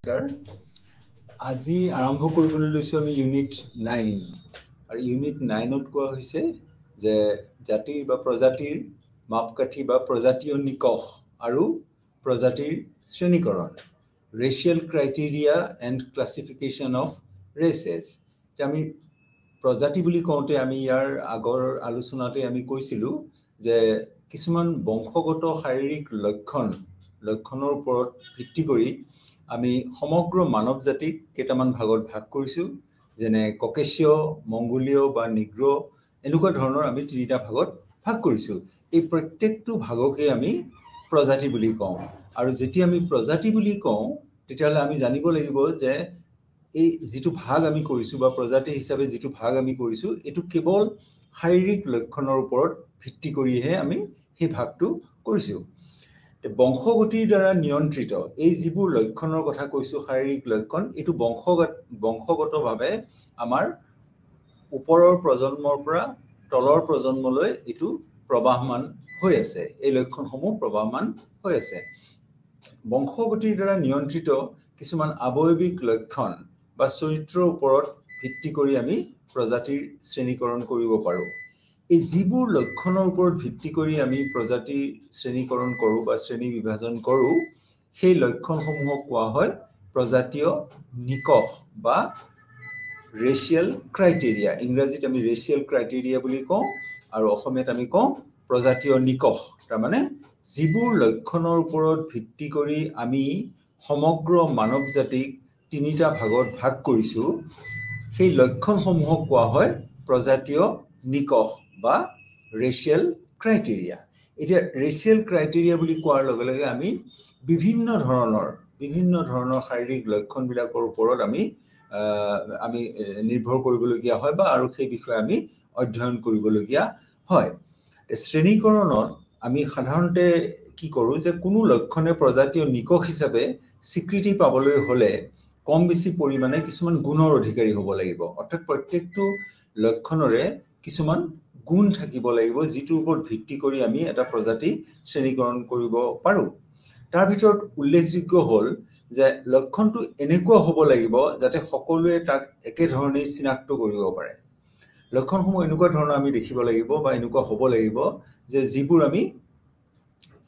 নমস্কাৰ। আজি আৰম্ভ কৰিবলৈ লৈছোঁ আমি ইউনিট 9 আৰু ইউনিট 9ত কোৱা হৈছে যে জাতিৰ বা প্ৰজাতিৰ মাপকাঠি বা প্ৰজাতীয় নিকষ আৰু প্ৰজাতিৰ শ্ৰেণীকৰণ, racial criteria and classification of races. আমি প্ৰজাতি বুলি কওঁতে আমি ইয়াৰ আগৰ আলোচনাতে আমি কৈছিলোঁ যে কিছুমান বংশগত শাৰীৰিক লক্ষণৰ ওপৰত ভিত্তি কৰি আমি সমগ্ৰ মানৱ জাতিক কেইটামান ভাগত ভাগ কৰিছোঁ, যেনে ককেশীয়, মংগোলীয় বা নিগ্ৰ, এনেকুৱা ধৰণৰ আমি তিনিটা ভাগত ভাগ কৰিছোঁ। এই প্ৰত্যেকটো ভাগকে আমি প্ৰজাতি বুলি কওঁ। আৰু যেতিয়া আমি প্ৰজাতি বুলি কওঁ তেতিয়াহ'লে আমি জানিব লাগিব যে এই যিটো ভাগ আমি কৰিছোঁ বা প্ৰজাতি হিচাপে যিটো ভাগ আমি কৰিছোঁ, এইটো কেৱল শাৰীৰিক লক্ষণৰ ওপৰত ভিত্তি কৰিহে আমি সেই ভাগটো কৰিছোঁ। বংশগতিৰ দ্বাৰা নিয়ন্ত্ৰিত এই যিবোৰ লক্ষণৰ কথা কৈছোঁ, শাৰীৰিক লক্ষণ, এইটো বংশগতভাৱে আমাৰ ওপৰৰ প্ৰজন্মৰ পৰা তলৰ প্ৰজন্মলৈ এইটো প্ৰবাহমান হৈ আছে। এই লক্ষণসমূহ প্ৰবাহমান হৈ আছে। বংশগতিৰ দ্বাৰা নিয়ন্ত্ৰিত কিছুমান আৱয়ৱিক লক্ষণ বা চৰিত্ৰৰ ওপৰত ভিত্তি কৰি আমি প্ৰজাতিৰ শ্ৰেণীকৰণ কৰিব পাৰোঁ। এই যিবোৰ লক্ষণৰ ওপৰত ভিত্তি কৰি আমি প্ৰজাতিৰ শ্ৰেণীকৰণ কৰোঁ বা শ্ৰেণী বিভাজন কৰোঁ, সেই লক্ষণসমূহক কোৱা হয় প্ৰজাতীয় নিকষ বা ৰেচিয়েল ক্ৰাইটেৰিয়া। ইংৰাজীত আমি ৰেচিয়েল ক্ৰাইটেৰিয়া বুলি কওঁ আৰু অসমীয়াত আমি কওঁ প্ৰজাতীয় নিকষ। তাৰমানে যিবোৰ লক্ষণৰ ওপৰত ভিত্তি কৰি আমি সমগ্ৰ মানৱ জাতিক তিনিটা ভাগত ভাগ কৰিছোঁ, সেই লক্ষণসমূহক কোৱা হয় প্ৰজাতীয় নিকষ বা ৰেচিয়েল ক্ৰাইটেৰিয়া। এতিয়া ৰেচিয়েল ক্ৰাইটেৰিয়া বুলি কোৱাৰ লগে লগে আমি বিভিন্ন ধৰণৰ শাৰীৰিক লক্ষণবিলাকৰ ওপৰত আমি নিৰ্ভৰ কৰিবলগীয়া হয় বা আৰু সেই বিষয়ে আমি অধ্যয়ন কৰিবলগীয়া হয়। শ্ৰেণীকৰণত আমি সাধাৰণতে কি কৰোঁ যে কোনো লক্ষণে প্ৰজাতীয় নিকষ হিচাপে স্বীকৃতি পাবলৈ হ'লে কম বেছি পৰিমাণে কিছুমান গুণৰ অধিকাৰী হ'ব লাগিব। অৰ্থাৎ প্ৰত্যেকটো লক্ষণৰে কিছুমান গুণ থাকিব লাগিব, যিটোৰ ওপৰত ভিত্তি কৰি আমি এটা প্ৰজাতি শ্ৰেণীকৰণ কৰিব পাৰোঁ। তাৰ ভিতৰত উল্লেখযোগ্য হ'ল যে লক্ষণটো এনেকুৱা হ'ব লাগিব যাতে সকলোৱে তাক একেধৰণেই চিনাক্ত কৰিব পাৰে। লক্ষণসমূহ এনেকুৱা ধৰণৰ আমি দেখিব লাগিব বা এনেকুৱা হ'ব লাগিব যে যিবোৰ আমি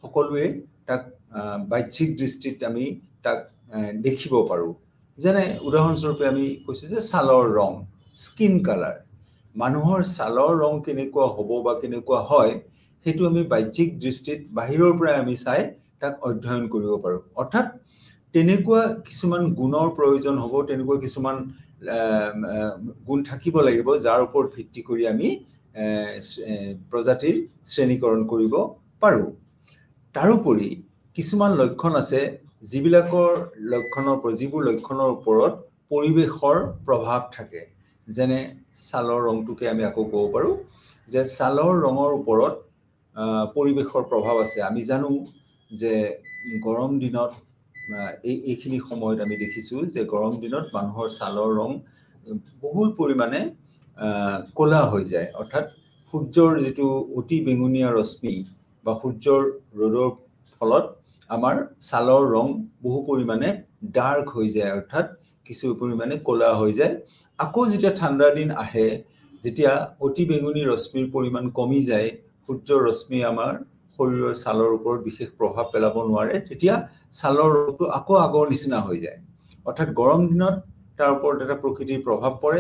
সকলোৱে তাক বাহ্যিক দৃষ্টিত আমি তাক দেখিব পাৰোঁ। যেনে উদাহৰণস্বৰূপে আমি কৈছোঁ যে ছালৰ ৰং, স্কিন কালাৰ। মানুহৰ ছালৰ ৰং কেনেকুৱা হ'ব বা কেনেকুৱা হয়, সেইটো আমি বাহ্যিক দৃষ্টিত বাহিৰৰ পৰাই আমি চাই তাক অধ্যয়ন কৰিব পাৰোঁ। অৰ্থাৎ তেনেকুৱা কিছুমান গুণৰ প্ৰয়োজন হ'ব, তেনেকুৱা কিছুমান গুণ থাকিব লাগিব যাৰ ওপৰত ভিত্তি কৰি আমি প্ৰজাতিৰ শ্ৰেণীকৰণ কৰিব পাৰোঁ। তাৰোপৰি কিছুমান লক্ষণ আছে যিবোৰ লক্ষণৰ ওপৰত পৰিৱেশৰ প্ৰভাৱ থাকে। যেনে ছালৰ ৰংটোকে আমি আকৌ ক'ব পাৰোঁ যে ছালৰ ৰঙৰ ওপৰত পৰিৱেশৰ প্ৰভাৱ আছে। আমি জানো যে গৰম দিনত এইখিনি সময়ত আমি দেখিছোঁ যে গৰম দিনত মানুহৰ ছালৰ ৰং বহুল পৰিমাণে ক'লা হৈ যায়। অৰ্থাৎ সূৰ্যৰ যিটো অতি বেঙুনীয়া ৰশ্মি বা সূৰ্যৰ ৰ'দৰ ফলত আমাৰ ছালৰ ৰং বহু পৰিমাণে ডাৰ্ক হৈ যায়, অৰ্থাৎ কিছু পৰিমাণে ক'লা হৈ যায়। আকৌ যেতিয়া ঠাণ্ডাৰ দিন আহে, যেতিয়া অতি বেঙুনী ৰশ্মিৰ পৰিমাণ কমি যায়, সূৰ্যৰ ৰশ্মি আমাৰ শৰীৰৰ ছালৰ ওপৰত বিশেষ প্ৰভাৱ পেলাব নোৱাৰে, তেতিয়া ছালৰ ৰংটো আকৌ আগৰ নিচিনা হৈ যায়। অৰ্থাৎ গৰম দিনত তাৰ ওপৰত এটা প্ৰকৃতিৰ প্ৰভাৱ পৰে,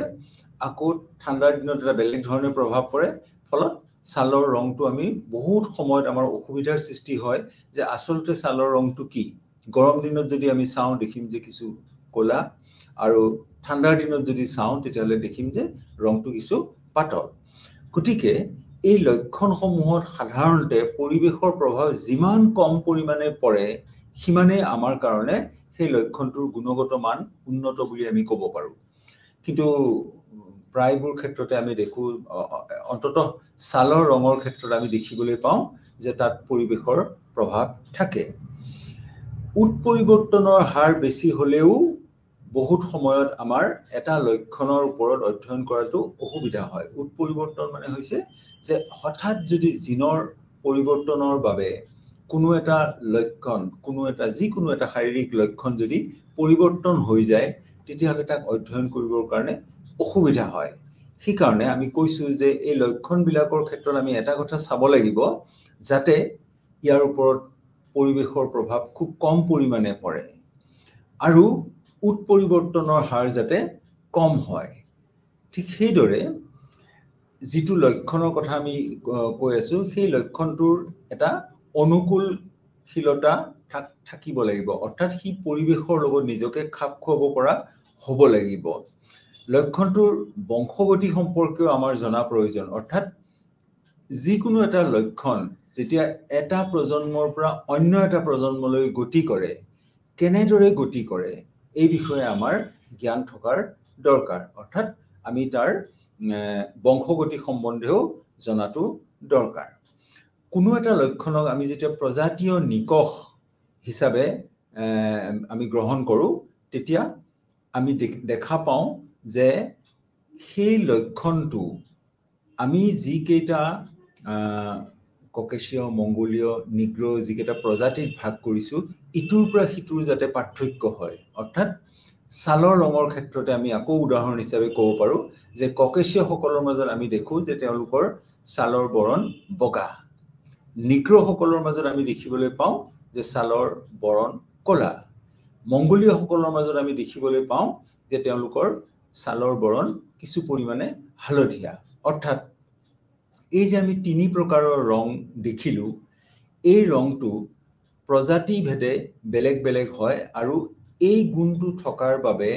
আকৌ ঠাণ্ডাৰ দিনত এটা বেলেগ ধৰণে প্ৰভাৱ পৰে। ফলত ছালৰ ৰংটো আমি বহুত সময়ত আমাৰ অসুবিধাৰ সৃষ্টি হয় যে আচলতে ছালৰ ৰংটো কি। গৰম দিনত যদি আমি চাওঁ দেখিম যে কিছু ক'লা, আৰু ঠাণ্ডাৰ দিনত যদি চাওঁ তেতিয়াহ'লে দেখিম যে ৰংটো কিছু পাতল। গতিকে এই লক্ষণসমূহত সাধাৰণতে পৰিৱেশৰ প্ৰভাৱ যিমান কম পৰিমাণে পৰে, সিমানেই আমাৰ কাৰণে সেই লক্ষণটোৰ গুণগত মান উন্নত বুলি আমি ক'ব পাৰোঁ। কিন্তু প্ৰায়বোৰ ক্ষেত্ৰতে আমি দেখোঁ, অন্ততঃ ছালৰ ৰঙৰ ক্ষেত্ৰত আমি দেখিবলৈ পাওঁ যে তাত পৰিৱেশৰ প্ৰভাৱ থাকে। উৎপৰিৱৰ্তনৰ হাৰ বেছি হ'লেও বহুত সময়ত আমাৰ এটা লক্ষণৰ ওপৰত অধ্যয়ন কৰাটো অসুবিধা হয়। উৎপৰিৱৰ্তন মানে হৈছে যে হঠাৎ যদি জিনৰ পৰিৱৰ্তনৰ বাবে কোনো এটা লক্ষণ কোনো এটা যিকোনো এটা শাৰীৰিক লক্ষণ যদি পৰিৱৰ্তন হৈ যায় তেতিয়াহ'লে তাক অধ্যয়ন কৰিবৰ কাৰণে অসুবিধা হয় সেই কাৰণে আমি কৈছো যে এই লক্ষণবিলাকৰ ক্ষেত্ৰত আমি এটা কথা চাব লাগিব যাতে ইয়াৰ ওপৰত পৰিৱেশৰ প্ৰভাৱ খুব কম পৰিমাণে পৰে আৰু উৎপৰিৱৰ্তনৰ হাৰ যাতে কম হয় ঠিক সেইদৰে যিটো লক্ষণৰ কথা আমি কৈ আছো সেই লক্ষণটোৰ এটা অনুকূলশীলতা থাকিব লাগিব অৰ্থাৎ হি পৰিৱেশৰ লগত নিজকে খাপ খুৱাব পৰা হ'ব লাগিব লক্ষণটোৰ বংশগতি সম্পৰ্কেও আমাৰ জনা প্ৰয়োজন অৰ্থাৎ যিকোনো এটা লক্ষণ যেতিয়া এটা প্ৰজন্মৰ পৰা অন্য এটা প্ৰজন্মলৈ গতি কৰে কেনেদৰে গতি কৰে এই বিষয়ে আমাৰ জ্ঞান থকাৰ দৰকাৰ অৰ্থাৎ আমি তাৰ বংশগতি সম্বন্ধেও জনাটো দৰকাৰ কোনো এটা লক্ষণক আমি যেতিয়া প্ৰজাতীয় নিকষ হিচাপে আমি গ্ৰহণ কৰো তেতিয়া আমি দেখা পাওঁ যে সেই লক্ষণটো আমি যিকেইটা ককেশীয় মংগোলীয় নিগ্ৰো যিকেইটা প্ৰজাতিত ভাগ কৰিছো ইটোৰ পৰা সিটোৰ যাতে পাৰ্থক্য হয় অৰ্থাৎ ছালৰ ৰঙৰ ক্ষেত্ৰতে আমি আকৌ উদাহৰণ হিচাপে ক'ব পাৰো যে ককেশীয় সকলৰ মাজত আমি দেখো যে তেওঁলোকৰ ছালৰ বৰণ বগা নিগ্ৰো সকলৰ মাজত আমি দেখিবলৈ পাওঁ যে ছালৰ বৰণ ক'লা মংগোলীয় সকলৰ মাজত আমি দেখিবলৈ পাওঁ যে তেওঁলোকৰ ছালৰ বৰণ কিছু পৰিমাণে হালধীয়া অৰ্থাৎ এই যে আমি তিনি প্ৰকাৰৰ ৰং দেখিলো এই ৰংটো প্ৰজাতি ভেদে বেলেগ বেলেগ হয় আৰু এই গুণটো থকাৰ বাবে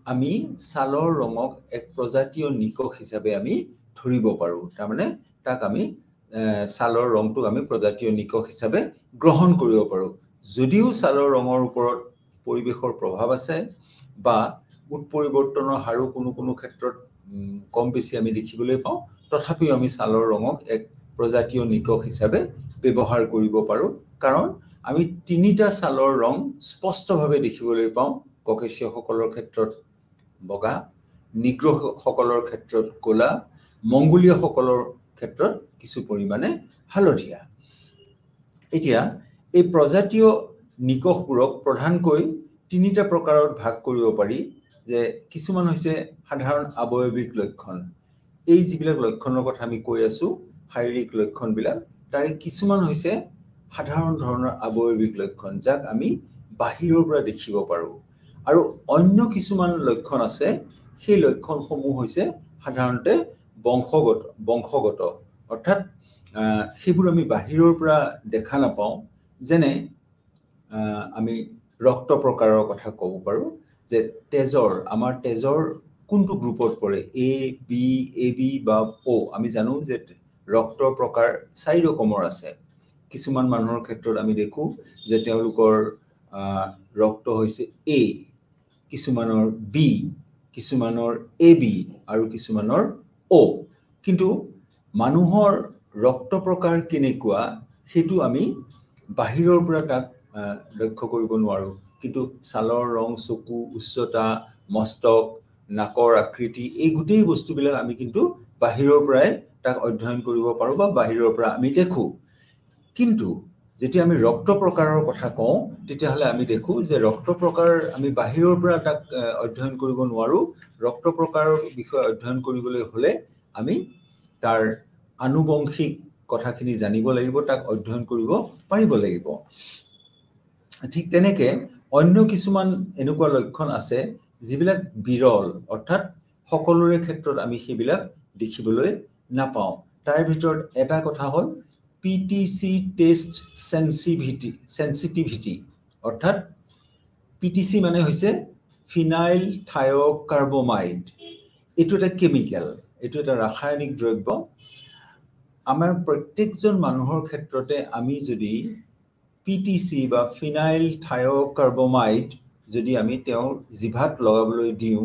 আমি ছালৰ ৰঙক এক প্ৰজাতীয় নিকষ হিচাপে আমি ধৰিব পাৰো তাৰমানে তাক আমি ছালৰ ৰংটো আমি প্ৰজাতীয় নিকষ হিচাপে গ্ৰহণ কৰিব পাৰো যদিও ছালৰ ৰঙৰ ওপৰত পৰিৱেশৰ প্ৰভাৱ আছে বা উৎপৰিৱৰ্তনৰ হাৰো কোনো ক্ষেত্ৰত কম বেছি আমি দেখিবলৈ পাওঁ তথাপিও আমি ছালৰ ৰঙক এক প্ৰজাতীয় নিকষ হিচাপে ব্যৱহাৰ কৰিব পাৰো কাৰণ আমি তিনিটা ছালৰ ৰং স্পষ্টভাৱে দেখিবলৈ পাওঁ ককেশীয় সকলৰ ক্ষেত্ৰত বগা নিগ্ৰো সকলৰ ক্ষেত্ৰত ক'লা মংগোলীয় সকলৰ ক্ষেত্ৰত কিছু পৰিমাণে হালধীয়া এতিয়া এই প্ৰজাতীয় নিকষবোৰক প্ৰধানকৈ তিনিটা প্ৰকাৰত ভাগ কৰিব পাৰি যে কিছুমান হৈছে সাধাৰণ আৱয়বিক লক্ষণ এই যিবিলাক লক্ষণৰ কথা আমি কৈ আছো শাৰীৰিক লক্ষণবিলাক তাৰে কিছুমান হৈছে সাধাৰণ ধৰণৰ আৱয়বিক লক্ষণ যাক আমি বাহিৰৰ পৰা দেখিব পাৰো আৰু অন্য কিছুমান লক্ষণ আছে সেই লক্ষণসমূহ হৈছে সাধাৰণতে বংশগত অৰ্থাৎ সেইবোৰ আমি বাহিৰৰ পৰা দেখা নাপাওঁ যেনে আমি ৰক্ত প্ৰকাৰৰ কথা ক'ব পাৰো যে আমাৰ তেজৰ কোনটো গ্ৰুপত পৰে এ বি এ বি বা ও আমি জানো যে ৰক্তৰ প্ৰকাৰ 4 ৰকমৰ আছে কিছুমান মানুহৰ ক্ষেত্ৰত আমি দেখো যে তেওঁলোকৰ ৰক্ত হৈছে এ কিছুমানৰ বি কিছুমানৰ এ বি আৰু কিছুমানৰ ও কিন্তু মানুহৰ ৰক্ত প্ৰকাৰ কেনেকুৱা সেইটো আমি বাহিৰৰ পৰা তাক লক্ষ্য কৰিব নোৱাৰো কিন্তু ছালৰ ৰং চকু উচ্চতা মস্তক নাকৰ আকৃতি এই গোটেই বস্তুবিলাক আমি কিন্তু বাহিৰৰ পৰাই তাক অধ্যয়ন কৰিব পাৰো বা বাহিৰৰ পৰা আমি দেখো কিন্তু যেতিয়া আমি ৰক্ত প্ৰকাৰৰ কথা কওঁ তেতিয়াহলে আমি দেখো যে ৰক্ত প্ৰকাৰ আমি বাহিৰৰ পৰা তাক অধ্যয়ন কৰিব নোৱাৰো ৰক্ত প্ৰকাৰৰ বিষয়ে অধ্যয়ন কৰিবলৈ হলে আমি তাৰ আনুবংশিক কথাখিনি জানিব লাগিব তাক অধ্যয়ন কৰিব পাৰিব লাগিব ঠিক তেনেকে অন্য কিছুমান এনেকুৱা লক্ষণ আছে যিবিলাক বিৰল অৰ্থাৎ সকলোৰে ক্ষেত্ৰত আমি সেইবিলাক দেখিবলৈ নাপাওঁ তাৰ ভিতৰত এটা কথা হ'ল পিটিসি টেষ্ট সেনসিটিভিটি অৰ্থাৎ পিটিসি মানে হৈছে ফিনাইল থায়োকাৰ্বমাইড এটো এটা কেমিক্যাল এটো এটা ৰাসায়নিক দ্ৰব্য আমাৰ প্ৰত্যেকজন মানুহৰ ক্ষেত্ৰতে আমি যদি পিটিসি বা ফিনাইল থায়োকাৰ্বমাইড যদি আমি তেওঁৰ জিভাত লগাবলৈ দিওঁ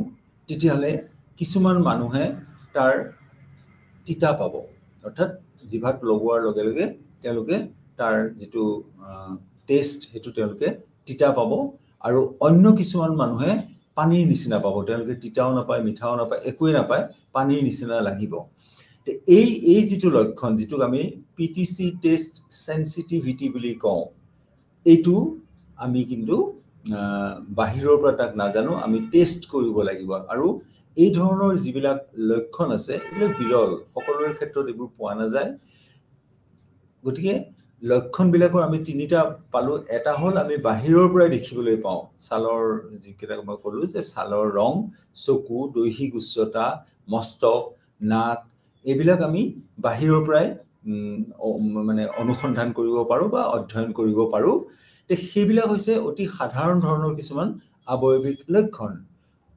তেতিয়াহলে কিছুমান মানুহে তাৰ তিতা পাব অৰ্থাৎ জিভাত লগোৱাৰ লগে লগে তেওঁলোকে তাৰ যিটো টেষ্ট হেতু তেওঁলোকে তিতা পাব আৰু অন্য কিছুমান মানুহে পানীৰ নিচিনা পাব তেওঁলোকে তিতাও নাপায় মিঠাও নাপায় একোৱে নাপায় পানীৰ নিচিনা লাগিব এই যেটো লক্ষণ যেটো আমি পিটিসি টেষ্ট সেনসিটিভিটি বুলি কওঁ এইটো আমি কিন্তু বাহিৰৰ পৰা তাক নাজানো আমি টেষ্ট কৰিব লাগিব আৰু এই ধৰণৰ যিবিলাক লক্ষণ আছে এইবিলাক বিৰল সকলোৰে ক্ষেত্ৰত এইবোৰ পোৱা নাযায় গতিকে লক্ষণবিলাকৰ আমি তিনিটা পালো এটা হল আমি বাহিৰৰ পৰা দেখিবলৈ পাওঁ ছালৰ যিকেইটা মই ক'লো যে ছালৰ ৰং চকু দৈহিক উচ্চতা মস্তক নাক এইবিলাক আমি বাহিৰৰ পৰাই মানে অনুসন্ধান কৰিব পাৰো বা অধ্যয়ন কৰিব পাৰো তে সেইবিলাক হৈছে অতি সাধাৰণ ধৰণৰ কিছুমান আৱয়বিক লক্ষণ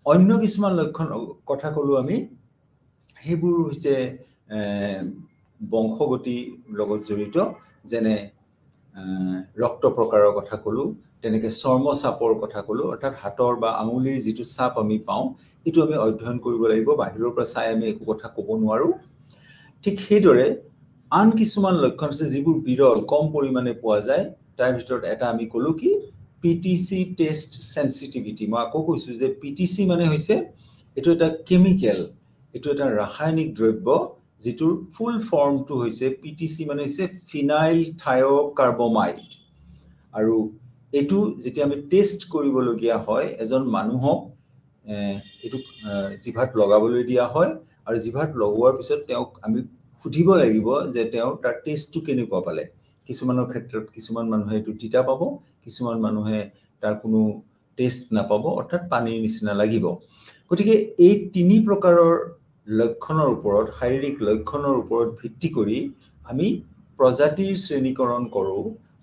অন্য কিছুমান লক্ষণ কথা ক'লো আমি সেইবোৰ হৈছে বংশগতি লগত জড়িত যেনে ৰক্ত প্ৰকাৰৰ কথা ক'লো তেনেকে চৰ্মচাপৰ কথা ক'লো অৰ্থাৎ হাতৰ বা আঙুলিৰ যিটো চাপ আমি পাওঁ এটো আমি অধ্যয়ন কৰিব লাগিব বাহিৰৰ পৰা চাই আমি একো কথা ক'ব নোৱাৰো ঠিক সেইদৰে আন কিছুমান লক্ষণ আছে যিবোৰ বিৰল কম পৰিমাণে পোৱা যায় তাৰ ভিতৰত এটা আমি ক'লো কি পিটিসি টেষ্ট সেনসিটিভিটি মই আকৌ কৈছো যে পিটিসি মানে হৈছে এটো এটা কেমিক্যাল এটো এটা ৰাসায়নিক দ্ৰব্য যেটোৰ ফুল ফৰ্মটো হৈছে পিটিসি মানে হৈছে ফিনাইল থায়োকাৰ্বমাইড আৰু এটো যেতিয়া আমি টেষ্ট কৰিবলগীয়া হয় এজন মানুহক এটো জিভাত লগাবলৈ দিয়া হয় আৰু জিভাত লগোৱাৰ পিছত তেওঁক আমি সুধিব লাগিব যে তেওঁ তাৰ টেষ্টটো কেনেকুৱা পালে কিছুমানৰ ক্ষেত্ৰত কিছুমান মানুহে এটো তিতা পাব কিছুমান মানুহে তাৰ কোনো টেষ্ট নাপাব অৰ্থাৎ পানীৰ নিচিনা লাগিব গতিকে এই তিনি প্ৰকাৰৰ লক্ষণৰ ওপৰত শাৰীৰিক লক্ষণৰ ওপৰত ভিত্তি কৰি আমি প্ৰজাতিৰ শ্ৰেণীকৰণ কৰো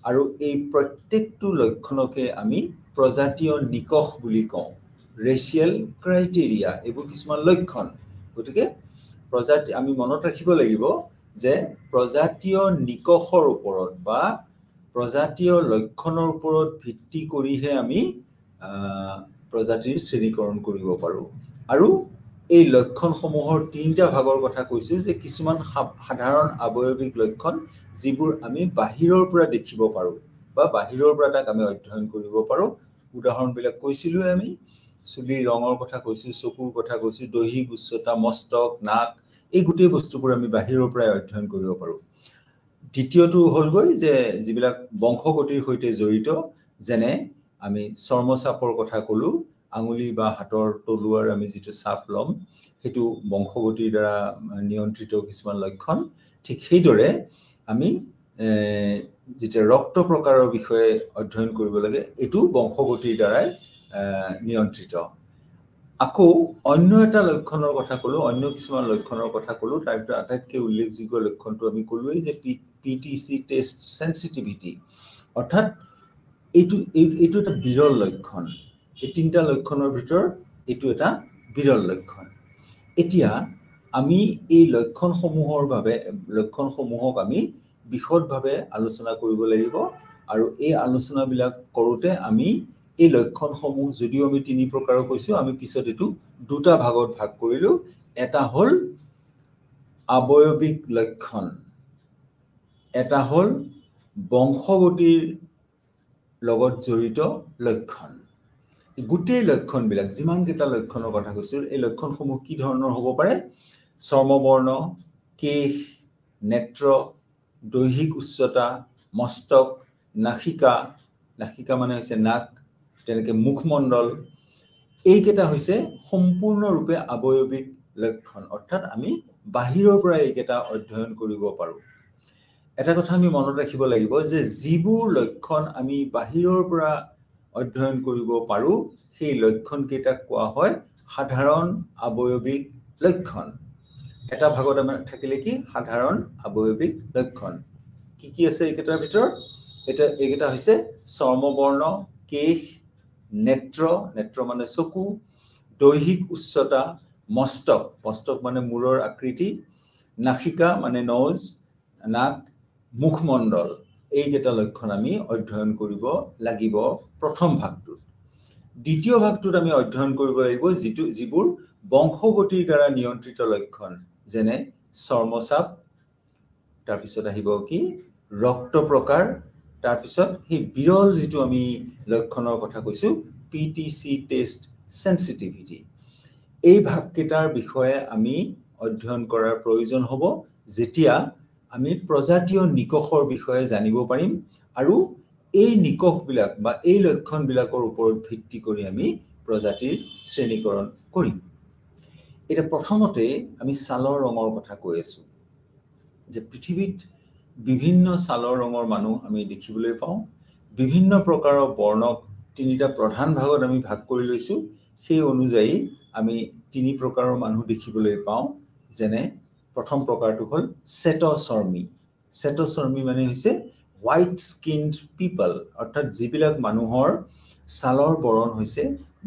আৰু এই প্ৰত্যেকটো লক্ষণকে আমি প্ৰজাতীয় নিকষ বুলি কওঁ ৰেচিয়েল ক্ৰাইটেৰিয়া এইবোৰ কিছুমান লক্ষণ গতিকে প্ৰজাতি আমি মনত ৰাখিব লাগিব যে প্ৰজাতীয় নিকষৰ ওপৰত বা প্ৰজাতীয় লক্ষণৰ ওপৰত ভিত্তি কৰিহে আমি প্ৰজাতিৰ শ্ৰেণীকৰণ কৰিব পাৰো আৰু এই লক্ষণসমূহৰ তিনিটা ভাগৰ কথা কৈছো যে কিছুমান সাধাৰণ আৱয়বিক লক্ষণ যিবোৰ আমি বাহিৰৰ পৰা দেখিব পাৰো বা বাহিৰৰ পৰা তাক আমি অধ্যয়ন কৰিব পাৰো উদাহৰণবিলাক কৈছিলো আমি চুলিৰ ৰঙৰ কথা কৈছো চকুৰ কথা কৈছো দৈহিক উচ্চতা মস্তক নাক এই গোটেই বস্তুবোৰ আমি বাহিৰৰ পৰা অধ্যয়ন কৰিব পাৰো দ্বিতীয়টো হলগৈ যে যিবিলাক বংশগতিৰ সৈতে জড়িত যেনে আমি চৰ্মচাপৰ কথা ক'লো আঙুলি বা হাতৰ তলুৱাৰ আমি যেটো চাপ লম হেতু বংশগতিৰ দ্বাৰা নিয়ন্ত্ৰিত কিছুমান লক্ষণ ঠিক সেইদৰে আমি যেতিয়া ৰক্ত প্ৰকাৰৰ বিষয়ে অধ্যয়ন কৰিব লাগে এটো বংশগতিৰ দ্বাৰা নিয়ন্ত্ৰিত আকৌ অন্য এটা লক্ষণৰ কথা ক'লো অন্য কিছুমান লক্ষণৰ কথা ক'লো তাৰ ভিতৰত আটাইতকৈ উল্লেখযোগ্য লক্ষণটো আমি ক'লোই যে পিটিসি টেষ্ট সেনসিটিভিটি অৰ্থাৎ এটো এটা বিৰল লক্ষণ এই তিনটা লক্ষণৰ ভিতৰত এটো এটা বিৰল লক্ষণ এতিয়া আমি এই লক্ষণসমূহক আমি বিশদভাৱে আলোচনা কৰিব লাগিব আৰু এই আলোচনাবিলাক কৰোতে আমি এই লক্ষণসমূহ যদিও আমি তিনি প্ৰকাৰৰ কৈছো আমি পিছত এটো দুটা ভাগত ভাগ কৰিলো এটা হল আৱয়বিক লক্ষণ এটা হল বংশগতিৰ লগত জড়িত লক্ষণ গোটেই লক্ষণবিলাক যিমান কেইটা লক্ষণৰ কথা কৈছো এই লক্ষণসমূহ কি ধৰণৰ হ'ব পাৰে চৰ্মবৰ্ণ কেশ নেত্ৰ দৈহিক উচ্চতা মস্তক নাসিকা মানে হৈছে নাক তেনেকে মুখমণ্ডল এইকেইটা হৈছে সম্পূৰ্ণৰূপে আৱয়বিক লক্ষণ অৰ্থাৎ আমি বাহিৰৰ পৰা এইকেইটা অধ্যয়ন কৰিব পাৰো এটা কথা আমি মনত ৰাখিব লাগিব যে যিবোৰ লক্ষণ আমি বাহিৰৰ পৰা অধ্যয়ন কৰিব পাৰো সেই লক্ষণ কেইটাক কোৱা হয় সাধাৰণ আৱয়বিক লক্ষণ এটা ভাগত আমাৰ থাকিলে কি সাধাৰণ আৱয়বিক লক্ষণ কি আছে এইকেইটাৰ ভিতৰত এইকেইটা হৈছে চৰ্মবৰ্ণ কেশ নেত্ৰ মানে চকু দৈহিক উচ্চতা মস্তক মানে মূৰৰ আকৃতি নাসিকা মানে নজ নাক মুখমণ্ডল এইকেইটা লক্ষণ আমি অধ্যয়ন কৰিব লাগিব প্ৰথম ভাগটোত দ্বিতীয় ভাগটোত আমি অধ্যয়ন কৰিব লাগিব যিবোৰ বংশগতিৰ দ্বাৰা নিয়ন্ত্ৰিত লক্ষণ যেনে চৰ্মচাপ তাৰ পিছত আহিব কি ৰক্ত প্ৰকাৰ তাৰ পিছত এই বিৰল যেটো আমি লক্ষণৰ কথা কৈছো পিটিসি টেষ্ট সেনসিটিভিটি এই ভাগকেইটাৰ বিষয়ে আমি অধ্যয়ন কৰাৰ প্ৰয়োজন হ'ব যেতিয়া আমি প্ৰজাতীয় নিকষৰ বিষয়ে জানিব পাৰিম আৰু এই নিকষবিলাক বা এই লক্ষণবিলাকৰ ওপৰত ভিত্তি কৰি আমি প্ৰজাতিৰ শ্ৰেণীকৰণ কৰিম এটা প্ৰথমতে আমি ছালৰ ৰঙৰ কথা কৈ আছো যে পৃথিৱীত বিভিন্ন ছালৰ ৰঙৰ মানুহ আমি দেখিবলৈ পাওঁ বিভিন্ন প্ৰকাৰৰ বৰ্ণক তিনিটা প্ৰধান ভাগত আমি ভাগ কৰি লৈছো সেই অনুযায়ী আমি তিনি প্ৰকাৰৰ মানুহ দেখিবলৈ পাওঁ যেনে প্ৰথম প্ৰকাৰটো হ'ল শ্বেতচৰ্মী মানে হৈছে হোৱাইট স্কিনড পিপল অৰ্থাৎ যিবিলাক মানুহৰ ছালৰ বৰণ হৈছে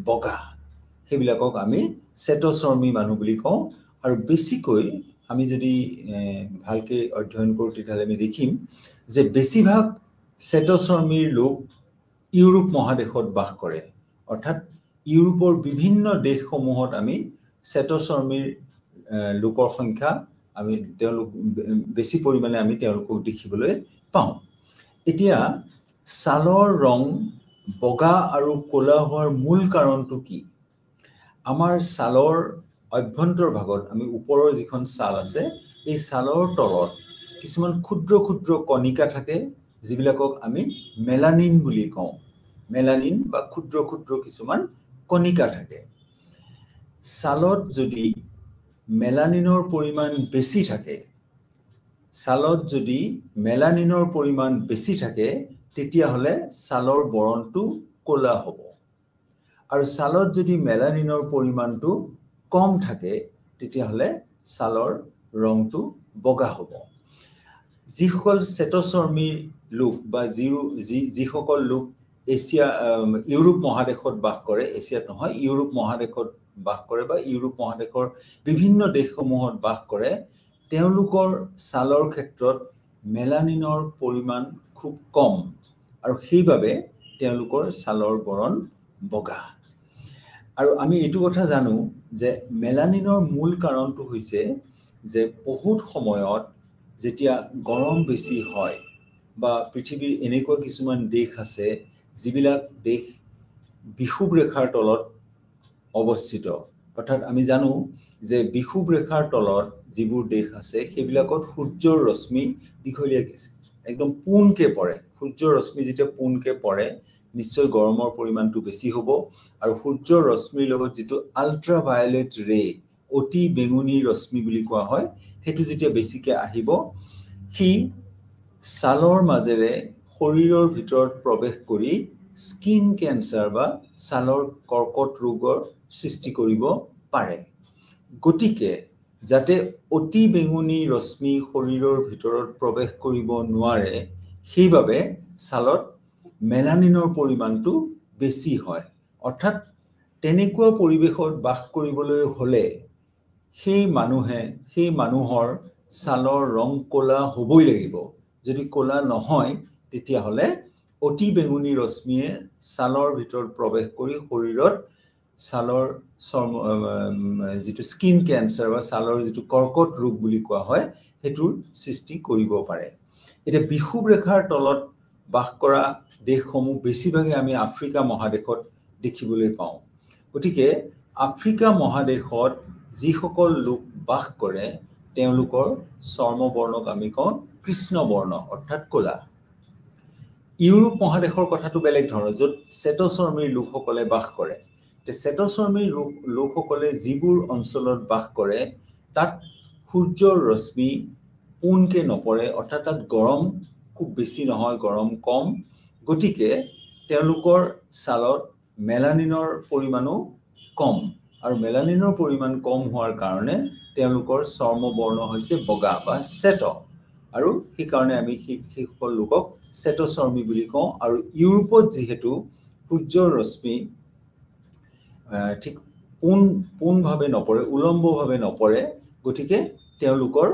বগা সেইবিলাকক আমি শ্বেতচৰ্মী মানুহ বুলি কওঁ আৰু বেছিকৈ আমি যদি ভালকে অধ্যয়ন কৰোঁ তেতিয়াহ'লে আমি দেখিম যে বেছিভাগ শ্বেতচৰ্মীৰ লোক ইউৰোপ মহাদেশত বাস কৰে অৰ্থাৎ ইউৰোপৰ বিভিন্ন দেশসমূহত আমি শ্বেতচৰ্মীৰ লোকৰ সংখ্যা আমি তেওঁলোক বেছি পৰিমাণে আমি তেওঁলোকক দেখিবলৈ পাওঁ এতিয়া ছালৰ ৰং বগা আৰু ক'লা হোৱাৰ মূল কাৰণটো কি আমাৰ ছালৰ অভ্যন্তৰ ভাগত আমি ওপৰৰ যিখন ছাল আছে এই ছালৰ তলত কিছুমান ক্ষুদ্ৰ ক্ষুদ্ৰ কণিকা থাকে যিবিলাকক আমি মেলানিন বুলি কওঁ মেলানিন বা ক্ষুদ্ৰ ক্ষুদ্ৰ কিছুমান কণিকা থাকে ছালত যদি মেলানিনৰ পৰিমাণ বেছি থাকে ছালত যদি মেলানিনৰ পৰিমাণ বেছি থাকে তেতিয়াহ'লে ছালৰ বৰণটো ক'লা হ'ব আৰু ছালত যদি মেলানিনৰ পৰিমাণটো কম থাকে তেতিয়াহ'লে ছালৰ ৰংটো বগা হ'ব যিসকল শ্বেতচৰ্মীৰ লোক বা যিসকল লোক ইউৰোপ মহাদেশত বাস কৰে এছিয়াত নহয় ইউৰোপ মহাদেশত বাস কৰে বা ইউৰোপ মহাদেশৰ বিভিন্ন দেশসমূহত বাস কৰে তেওঁলোকৰ ছালৰ ক্ষেত্ৰত মেলানিনৰ পৰিমাণ খুব কম আৰু সেইবাবে তেওঁলোকৰ ছালৰ বৰণ বগা আৰু আমি এইটো কথা জানো যে মেলানিনৰ মূল কাৰণটো হৈছে যে বহুত সময়ত যেতিয়া গৰম বেছি হয় বা পৃথিৱীৰ এনেকুৱা কিছুমান দেশ আছে যিবিলাক দেশ বিষুৱ ৰেখাৰ তলত অৱস্থিত অৰ্থাৎ আমি জানো যে বিষুৱ ৰেখাৰ তলত যিবোৰ দেশ আছে সেইবিলাকত সূৰ্যৰ ৰশ্মি দীঘলীয়াকৈ একদম পোনকৈ পৰে সূৰ্যৰ ৰশ্মি যেতিয়া পোনকৈ পৰে নিশ্চয় গৰমৰ পৰিমাণটো বেছি হ'ব আৰু সূৰ্যৰ ৰশ্মিৰ লগত যিটো আল্ট্ৰাভায়োলেট ৰে অতি বেঙুনী ৰশ্মি বুলি কোৱা হয় সেইটো যেতিয়া বেছিকৈ আহিব সি ছালৰ মাজেৰে শৰীৰৰ ভিতৰত প্ৰৱেশ কৰি স্কিন কেন্সাৰ বা ছালৰ কৰ্কট ৰোগৰ সৃষ্টি কৰিব পাৰে গতিকে যাতে অতি বেঙুনী ৰশ্মি শৰীৰৰ ভিতৰত প্ৰৱেশ কৰিব নোৱাৰে সেইবাবে ছালত মেলানিনৰ পৰিমাণটো বেছি হয় অৰ্থাৎ তেনেকুৱা পৰিৱেশত বাস কৰিবলৈ হ'লে সেই মানুহৰ ছালৰ ৰং ক'লা হ'বই লাগিব যদি ক'লা নহয় তেতিয়াহ'লে অতি বেঙুনী ৰশ্মিয়ে ছালৰ ভিতৰত প্ৰৱেশ কৰি শৰীৰত ছালৰ যিটো স্কিন কেন্সাৰ বা ছালৰ যিটো কৰ্কট ৰোগ বুলি কোৱা হয় সেইটোৰ সৃষ্টি কৰিব পাৰে এতিয়া বিষুৱ ৰেখাৰ তলত বাস কৰা দেশসমূহ বেছিভাগে আমি আফ্ৰিকা মহাদেশত দেখিবলৈ পাওঁ গতিকে আফ্ৰিকা মহাদেশত যিসকল লোক বাস কৰে তেওঁলোকৰ চৰ্মবৰ্ণক আমি কওঁ কৃষ্ণবৰ্ণ অৰ্থাৎ ক'লা ইউৰোপ মহাদেশৰ কথাটো বেলেগ ধৰণৰ য'ত শ্বেতচৰ্মীৰ লোকসকলে বাস কৰে শ্বেতচৰ্মীৰ লোকসকলে যিবোৰ অঞ্চলত বাস কৰে তাত সূৰ্যৰ ৰশ্মি পোনকৈ নপৰে অৰ্থাৎ তাত গৰম খুব বেছি নহয় গৰম কম গতিকে তেওঁলোকৰ ছালত মেলানিনৰ পৰিমাণো কম আৰু মেলানিনৰ পৰিমাণ কম হোৱাৰ কাৰণে তেওঁলোকৰ চৰ্মবৰ্ণ হৈছে বগা বা শ্বেত আৰু সেইকাৰণে আমি সেইসকল লোকক শ্বেতচৰ্মী বুলি কওঁ আৰু ইউৰোপত যিহেতু সূৰ্যৰ ৰশ্মি ঠিক পোনভাৱে নপৰে উলম্বভাৱে নপৰে গতিকে তেওঁলোকৰ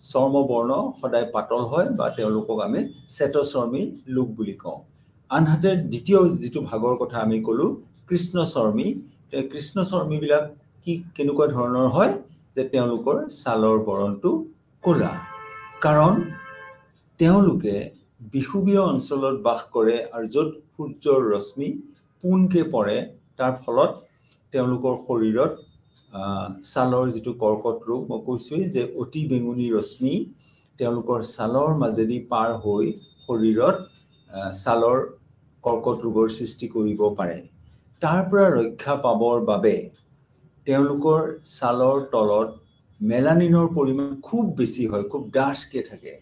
চৰ্মবৰ্ণ সদায় পাতল হয় বা তেওঁলোকক আমি শ্বেতচৰ্মী লোক বুলি কওঁ আনহাতে দ্বিতীয় যিটো ভাগৰ কথা আমি ক'লোঁ কৃষ্ণচৰ্মীবিলাক কেনেকুৱা ধৰণৰ হয় যে তেওঁলোকৰ ছালৰ বৰণটো ক'লা কাৰণ তেওঁলোকে বিষুৱীয় অঞ্চলত বাস কৰে আৰু য'ত সূৰ্যৰ ৰশ্মি পোনকৈ পৰে তাৰ ফলত তেওঁলোকৰ শৰীৰত ছালৰ যিটো কৰ্কট ৰোগ মই কৈছোৱেই যে অতি বেঙুনী ৰশ্মি তেওঁলোকৰ ছালৰ মাজেদি পাৰ হৈ শৰীৰত ছালৰ কৰ্কট ৰোগৰ সৃষ্টি কৰিব পাৰে তাৰ পৰা ৰক্ষা পাবৰ বাবে তেওঁলোকৰ ছালৰ তলত মেলানিনৰ পৰিমাণ খুব বেছি হয় খুব ডাঠকৈ থাকে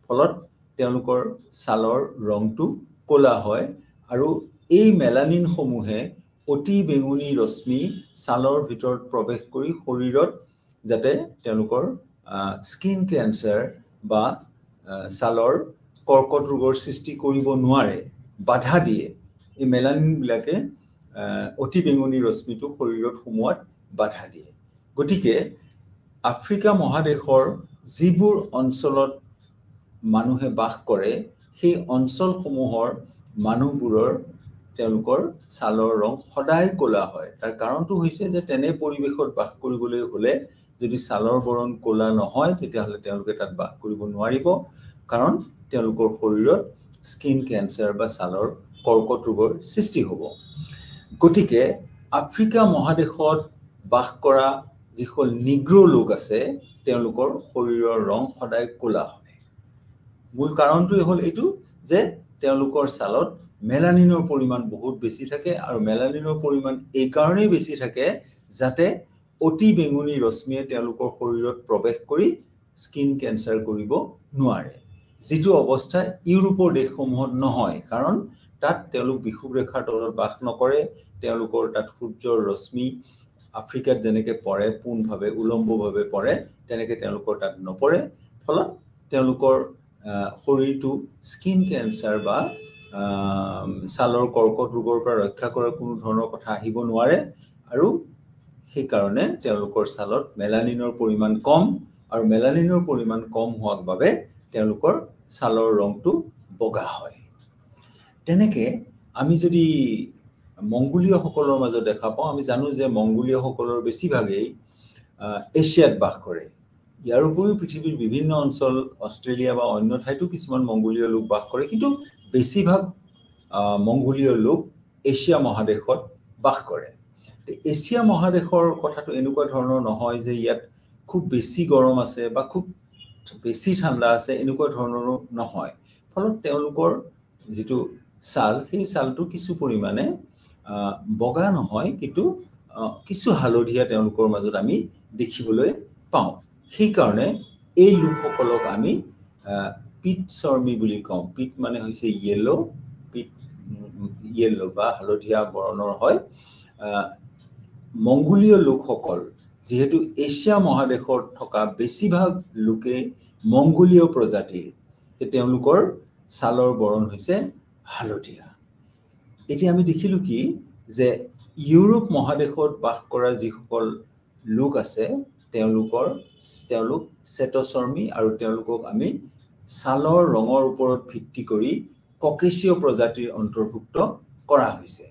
ফলত তেওঁলোকৰ ছালৰ ৰংটো ক'লা হয় আৰু এই মেলানিন সমূহে অতি বেঙুনী ৰশ্মি ছালৰ ভিতৰত প্ৰৱেশ কৰি শৰীৰত যাতে তেওঁলোকৰ স্কিন কেন্সাৰ বা ছালৰ কৰ্কট ৰোগৰ সৃষ্টি কৰিব নোৱাৰে বাধা দিয়ে এই মেলানিন বিলাকে অতি বেঙুনী ৰশ্মিটো শৰীৰত সোমোৱাত বাধা দিয়ে গতিকে আফ্ৰিকা মহাদেশৰ যিবোৰ অঞ্চলত মানুহে বাস কৰে সেই অঞ্চলসমূহৰ মানুহবোৰৰ তেওঁলোকৰ ছালৰ ৰং সদায় ক'লা হয় তাৰ কাৰণটো হৈছে যে তেনে পৰিৱেশত বাস কৰিবলৈ হলে যদি ছালৰ বৰণ ক'লা নহয় তেতিয়াহ'লে তেওঁলোকে তাত বাস কৰিব নোৱাৰিব কাৰণ তেওঁলোকৰ শৰীৰত স্কিন কেন্সাৰ বা ছালৰ কৰ্কট ৰোগৰ সৃষ্টি হ'ব গতিকে আফ্ৰিকা মহাদেশত বাস কৰা যিসকল নিগ্ৰো লোক আছে তেওঁলোকৰ শৰীৰৰ ৰং সদায় ক'লা হয় মূল কাৰণটোই হ'ল এইটো যে তেওঁলোকৰ ছালত মেলানিনৰ পৰিমাণ বহুত বেছি থাকে আৰু মেলানিনৰ পৰিমাণ এই কাৰণেই বেছি থাকে যাতে অতি বেঙুনী ৰশ্মিয়ে তেওঁলোকৰ শৰীৰত প্ৰৱেশ কৰি স্কিন কেন্সাৰ কৰিব নোৱাৰে যিটো অৱস্থা ইউৰোপৰ দেশসমূহত নহয় কাৰণ তাত তেওঁলোক বিষুৱ ৰেখাৰ তলত বাস নকৰে তেওঁলোকৰ তাত সূৰ্যৰ ৰশ্মি আফ্ৰিকাত যেনেকৈ পৰে পোনভাৱে উলম্বভাৱে পৰে তেনেকৈ তেওঁলোকৰ তাত নপৰে ফলত তেওঁলোকৰ শৰীৰটো স্কিন কেন্সাৰ বা ছালৰ কৰ্কট ৰোগৰ পৰা ৰক্ষা কৰাৰ কোনো ধৰণৰ কথা আহিব নোৱাৰে আৰু সেই কাৰণে তেওঁলোকৰ ছালত মেলানিনৰ পৰিমাণ কম আৰু মেলানিনৰ পৰিমাণ কম হোৱাৰ বাবে তেওঁলোকৰ ছালৰ ৰংটো বগা হয় তেনেকে আমি যদি মংগোলীয়সকলৰ মাজত দেখা পাওঁ আমি জানো যে মংগোলীয়সকলৰ বেছিভাগেই এছিয়াত বাস কৰে ইয়াৰ উপৰিও পৃথিৱীৰ বিভিন্ন অঞ্চল অষ্ট্ৰেলিয়া বা অন্য ঠাইতো কিছুমান মংগোলীয় লোক বাস কৰে কিন্তু বেছিভাগ মংগোলীয় লোক এছিয়া মহাদেশত বাস কৰে এছিয়া মহাদেশৰ কথাটো এনেকুৱা ধৰণৰ নহয় যে ইয়াত খুব বেছি গৰম আছে বা খুব বেছি ঠাণ্ডা আছে এনেকুৱা ধৰণৰো নহয় ফলত তেওঁলোকৰ যিটো ছাল সেই ছালটো কিছু পৰিমাণে বগা নহয় কিন্তু কিছু হালধীয়া তেওঁলোকৰ মাজত আমি দেখিবলৈ পাওঁ সেইকাৰণে এই লোকসকলক আমি পিট চৰ্মী বুলি কওঁ পিট মানে হৈছে য়েলো বা হালধীয়া বৰণৰ হয় মংগোলীয় লোকসকল যেহেতু এছিয়া মহাদেশত থকা বেছিভাগ লোকে মংগোলীয় প্ৰজাতিৰ তেওঁলোকৰ ছালৰ বৰণ হৈছে হালধীয়া এতিয়া আমি দেখিলো কি যে ইউৰোপ মহাদেশত বাস কৰা যিসকল লোক আছে তেওঁলোক শ্বেতচৰ্মী আৰু তেওঁলোকক আমি ছালৰ ৰঙৰ ওপৰত ভিত্তি কৰি ককেশীয় প্ৰজাতিৰ অন্তৰ্ভুক্ত কৰা হৈছে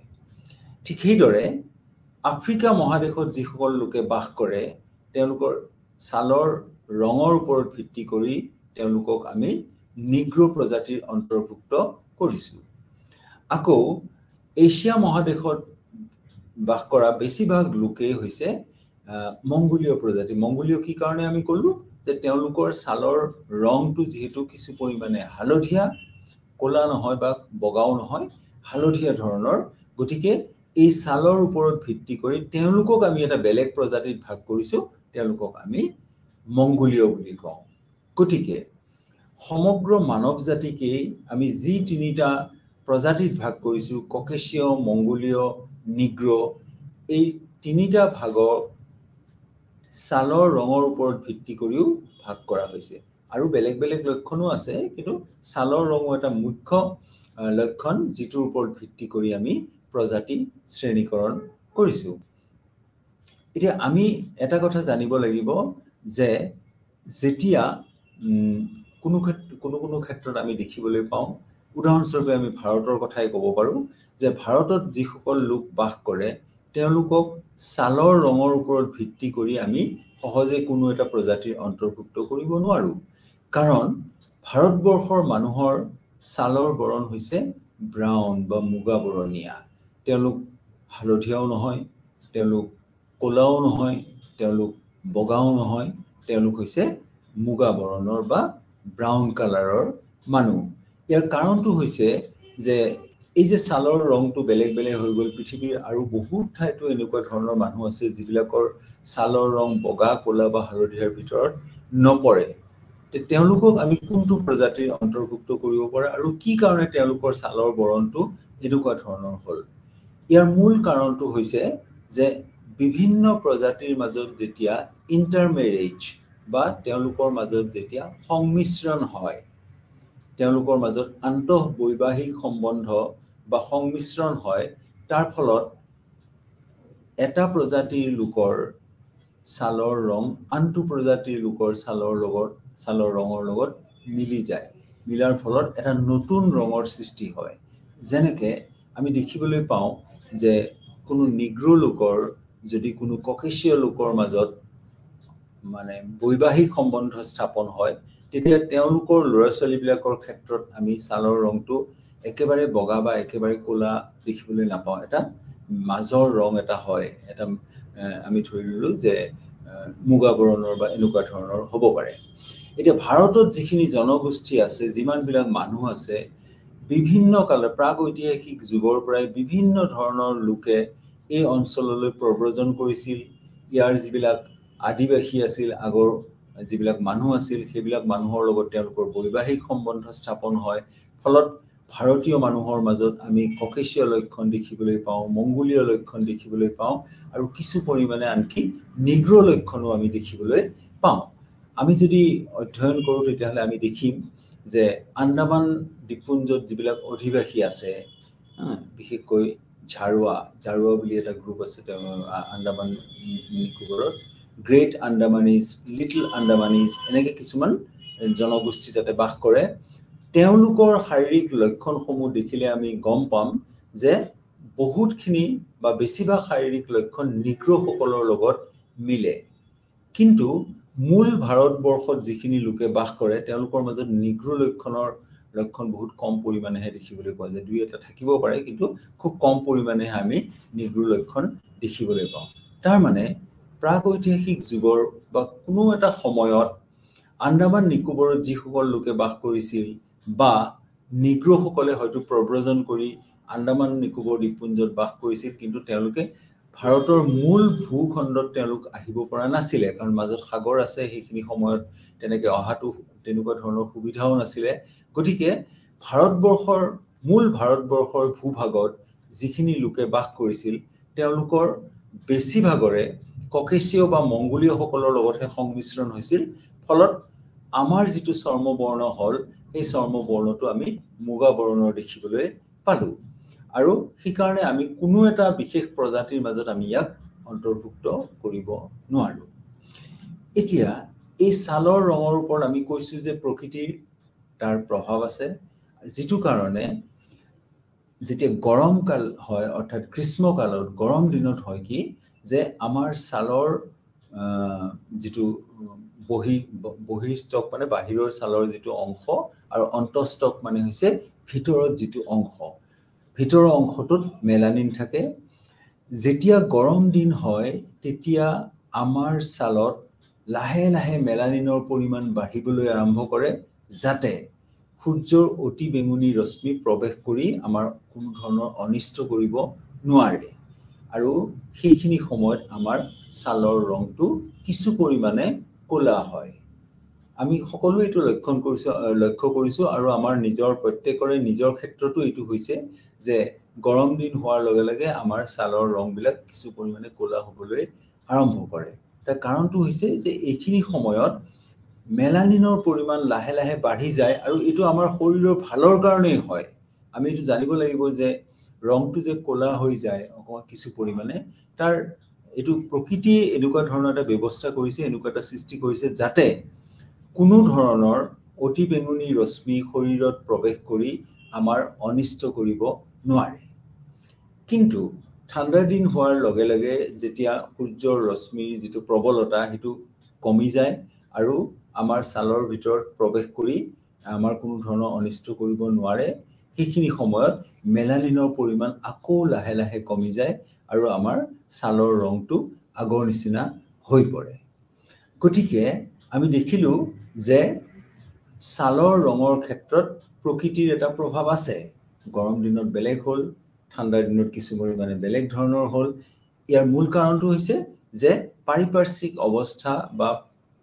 ঠিক সেইদৰে আফ্ৰিকা মহাদেশত যিসকল লোকে বাস কৰে তেওঁলোকৰ ছালৰ ৰঙৰ ওপৰত ভিত্তি কৰি তেওঁলোকক আমি নিগ্ৰো প্ৰজাতিৰ অন্তৰ্ভুক্ত কৰিছো আকৌ এছিয়া মহাদেশত বাস কৰা বেছিভাগ লোকেই হৈছে মংগোলীয় প্ৰজাতি মংগোলীয় কি কাৰণে আমি ক'লো যে তেওঁলোকৰ ছালৰ ৰংটো যেহেতু কিছু পৰিমাণে হালধীয়া ক'লা নহয় বা বগাও নহয় হালধীয়া ধৰণৰ গতিকে এই ছালৰ ওপৰত ভিত্তি কৰি তেওঁলোকক আমি এটা বেলেগ প্ৰজাতিত ভাগ কৰিছো তেওঁলোকক আমি মংগোলীয় বুলি কওঁ গতিকে সমগ্ৰ মানৱ জাতিকে আমি যি তিনিটা প্ৰজাতিত ভাগ কৰিছো ককেশীয় মংগোলীয় নিগ্ৰো এই তিনিটা ভাগৰ ছালৰ ৰঙৰ ওপৰত ভিত্তি কৰিও ভাগ কৰা হৈছে আৰু বেলেগ বেলেগ লক্ষণো আছে কিন্তু ছালৰ ৰঙো এটা মুখ্য লক্ষণ যিটোৰ ওপৰত ভিত্তি কৰি আমি প্ৰজাতি শ্ৰেণীকৰণ কৰিছো এতিয়া আমি এটা কথা জানিব লাগিব যে যেতিয়া কোনো ক্ষেত্ৰত আমি দেখিবলৈ পাওঁ উদাহৰণস্বৰূপে আমি ভাৰতৰ কথাই ক'ব পাৰো যে ভাৰতত যিসকল লোক বাস কৰে তেওঁলোকক ছালৰ ৰঙৰ ওপৰত ভিত্তি কৰি আমি সহজে কোনো এটা প্ৰজাতিৰ অন্তৰ্ভুক্ত কৰিব নোৱাৰো কাৰণ ভাৰতবৰ্ষৰ মানুহৰ ছালৰ বৰণ হৈছে ব্ৰাউন বা মুগা বৰণীয়া তেওঁলোক হালধীয়াও নহয় তেওঁলোক ক'লাও নহয় তেওঁলোক বগাও নহয়, তেওঁলোক হৈছে মুগা বৰণৰ বা ব্ৰাউন কালাৰৰ মানুহ। ইয়াৰ কাৰণটো হৈছে যে এই যে ছালৰ ৰংটো বেলেগ বেলেগ হৈ গ'ল, পৃথিৱীৰ আৰু বহুত ঠাইতো এনেকুৱা ধৰণৰ মানুহ আছে যিবিলাকৰ ছালৰ ৰং বগা, ক'লা বা হালধীয়াৰ ভিতৰত নপৰে। তেওঁলোকক আমি কোনটো প্ৰজাতিৰ অন্তৰ্ভুক্ত কৰিব পাৰোঁ আৰু কি কাৰণে তেওঁলোকৰ ছালৰ বৰণটো এনেকুৱা ধৰণৰ হ'ল? ইয়াৰ মূল কাৰণটো হৈছে যে বিভিন্ন প্ৰজাতিৰ মাজত যেতিয়া ইণ্টাৰমেৰেজ বা তেওঁলোকৰ মাজত যেতিয়া সংমিশ্ৰণ হয়, তেওঁলোকৰ মাজত আন্তঃবৈবাহিক সম্বন্ধ বা সংমিশ্ৰণ হয়, তাৰ ফলত এটা প্ৰজাতিৰ লোকৰ ছালৰ ৰং আনটো প্ৰজাতিৰ লোকৰ ছালৰ ৰঙৰ লগত মিলি যায়। মিলাৰ ফলত এটা নতুন ৰঙৰ সৃষ্টি হয়। যেনেকে আমি দেখিবলৈ পাওঁ যে কোনো নিগ্ৰো লোকৰ যদি কোনো ককেশীয় লোকৰ মাজত মানে বৈবাহিক সম্বন্ধ স্থাপন হয়, তেতিয়া তেওঁলোকৰ ল'ৰা ছোৱালীবিলাকৰ ক্ষেত্ৰত আমি ছালৰ ৰংটো একেবাৰে বগা বা একেবাৰে ক'লা দেখিবলৈ নাপাওঁ। এটা মাজৰ ৰং এটা হয়, এটা আমি ধৰি ললোঁ যে মুগা বৰণৰ বা এনেকুৱা ধৰণৰ হ'ব পাৰে। এতিয়া ভাৰতত যিখিনি জনগোষ্ঠী আছে, যিমানবিলাক মানুহ আছে, বিভিন্ন কালত প্ৰাগৈতিহাসিক যুগৰ পৰাই বিভিন্ন ধৰণৰ লোকে এই অঞ্চললৈ প্ৰব্ৰজন কৰিছিল। ইয়াৰ যিবিলাক আদিবাসী আছিল, আগৰ যিবিলাক মানুহ আছিল, সেইবিলাক মানুহৰ লগত তেওঁলোকৰ বৈবাহিক সম্বন্ধ স্থাপন হয়। ফলত ভাৰতীয় মানুহৰ মাজত আমি ককেশীয় লক্ষণ দেখিবলৈ পাওঁ, মংগোলীয় লক্ষণ দেখিবলৈ পাওঁ আৰু কিছু পৰিমাণে আনকি নিগ্ৰো লক্ষণো আমি দেখিবলৈ পাওঁ। আমি যদি অধ্যয়ন কৰোঁ তেতিয়াহ'লে আমি দেখিম যে আন্দামান দ্বীপপুঞ্জত যিবিলাক অধিবাসী আছে, বিশেষকৈ ঝাৰুৱা বুলি এটা গ্ৰুপ আছে আন্দামান নিকোবৰত, গ্ৰেট আন্দামানিজ, লিটল আন্দামানিজ, এনেকৈ কিছুমান জনগোষ্ঠী তাতে বাস কৰে। তেওঁলোকৰ শাৰীৰিক লক্ষণসমূহ দেখিলে আমি গম পাম যে বহুতখিনি বা বেছিভাগ শাৰীৰিক লক্ষণ নিগ্ৰোসকলৰ লগত মিলে। কিন্তু মূল ভাৰতবৰ্ষত যিখিনি লোকে বাস কৰে, তেওঁলোকৰ মাজত নিগ্ৰো লক্ষণ বহুত কম পৰিমাণেহে দেখিবলৈ পোৱা যায়। দুই এটা থাকিব পাৰে, কিন্তু খুব কম পৰিমাণেহে আমি নিগ্ৰো লক্ষণ দেখিবলৈ পাওঁ। তাৰ মানে প্ৰাগৈতিহাসিক যুগৰ বা কোনো এটা সময়ত আন্দামান নিকোবৰত যিসকল লোকে বাস কৰিছিল বা নিগ্ৰোসকলে হয়তো প্ৰব্ৰজন কৰি আন্দামান নিকোবৰ দ্বীপপুঞ্জত বাস কৰিছিল, কিন্তু তেওঁলোকে ভাৰতৰ মূল ভূখণ্ডত তেওঁলোক আহিব পৰা নাছিলে, কাৰণ মাজত সাগৰ আছে। সেইখিনি সময়ত তেনেকৈ অহাটো তেনেকুৱা ধৰণৰ সুবিধাও নাছিলে। গতিকে মূল ভাৰতবৰ্ষৰ ভূভাগত যিখিনি লোকে বাস কৰিছিল, তেওঁলোকৰ বেছিভাগৰে ককেশীয় বা মংগোলীয়সকলৰ লগতহে সংমিশ্ৰণ হৈছিল। ফলত আমাৰ যিটো চৰ্মবৰ্ণ হ'ল, সেই চৰ্মবৰ্ণটো আমি মুগা বৰণৰ দেখিবলৈ পালোঁ। আৰু সেইকাৰণে আমি কোনো এটা বিশেষ প্ৰজাতিৰ মাজত আমি ইয়াক অন্তৰ্ভুক্ত কৰিব নোৱাৰোঁ। এতিয়া এই ছালৰ ৰঙৰ ওপৰত আমি কৈছোঁ যে প্ৰকৃতিৰ তাৰ প্ৰভাৱ আছে, যিটো কাৰণে যেতিয়া গৰম কাল হয়, অৰ্থাৎ গ্ৰীষ্মকালত গৰম দিনত হয় কি যে আমাৰ ছালৰ যিটো বহিঃষ্টক মানে বাহিৰৰ ছালৰ যিটো অংশ আৰু অন্তঃষ্টক মানে হৈছে ভিতৰত যিটো অংশ, ভিতৰৰ অংশটোত মেলানিন থাকে। যেতিয়া গৰম দিন হয়, তেতিয়া আমাৰ ছালত লাহে লাহে মেলানিনৰ পৰিমাণ বাঢ়িবলৈ আৰম্ভ কৰে, যাতে সূৰ্যৰ অতি বেঙুনী ৰশ্মি প্ৰৱেশ কৰি আমাৰ কোনো ধৰণৰ অনিষ্ট কৰিব নোৱাৰে। আৰু সেইখিনি সময়ত আমাৰ ছালৰ ৰংটো কিছু পৰিমাণে ক'লা হয়। আমি সকলোৱে এইটো লক্ষ্য কৰিছোঁ আৰু আমাৰ প্ৰত্যেকৰে নিজৰ ক্ষেত্ৰতো এইটো হৈছে যে গৰম দিন হোৱাৰ লগে লগে আমাৰ ছালৰ ৰংবিলাক কিছু পৰিমাণে ক'লা হ'বলৈ আৰম্ভ কৰে। তাৰ কাৰণটো হৈছে যে এইখিনি সময়ত মেলানিনৰ পৰিমাণ লাহে লাহে বাঢ়ি যায়, আৰু এইটো আমাৰ শৰীৰৰ ভালৰ কাৰণেই হয়। আমি এইটো জানিব লাগিব যে ৰংটো যে ক'লা হৈ যায় অকণমান কিছু পৰিমাণে, এইটো প্ৰকৃতিয়ে এনেকুৱা ধৰণৰ এটা ব্যৱস্থা কৰিছে, এনেকুৱা এটা সৃষ্টি কৰিছে, যাতে কোনো ধৰণৰ অতি বেঙুনী ৰশ্মি শৰীৰত প্ৰৱেশ কৰি আমাৰ অনিষ্ট কৰিব নোৱাৰে। কিন্তু ঠাণ্ডাৰ দিন হোৱাৰ লগে লগে যেতিয়া সূৰ্যৰ ৰশ্মিৰ যিটো প্ৰবলতা সেইটো কমি যায় আৰু আমাৰ ছালৰ ভিতৰত প্ৰৱেশ কৰি আমাৰ কোনো ধৰণৰ অনিষ্ট কৰিব নোৱাৰে, সেইখিনি সময়ত মেলানিনৰ পৰিমাণ আকৌ লাহে লাহে কমি যায় আৰু আমাৰ ছালৰ ৰংটো আগৰ নিচিনা হৈ পৰে গতিকে আমি দেখিলো যে ছালৰ ৰঙৰ ক্ষেত্ৰত প্ৰকৃতিৰ এটা প্ৰভাৱ আছে গৰম দিনত বেলেগ হ'ল ঠাণ্ডাৰ দিনত কিছু পৰিমাণে বেলেগ ধৰণৰ হ'ল ইয়াৰ মূল কাৰণটো হৈছে যে পাৰিপাৰ্শ্বিক অৱস্থা বা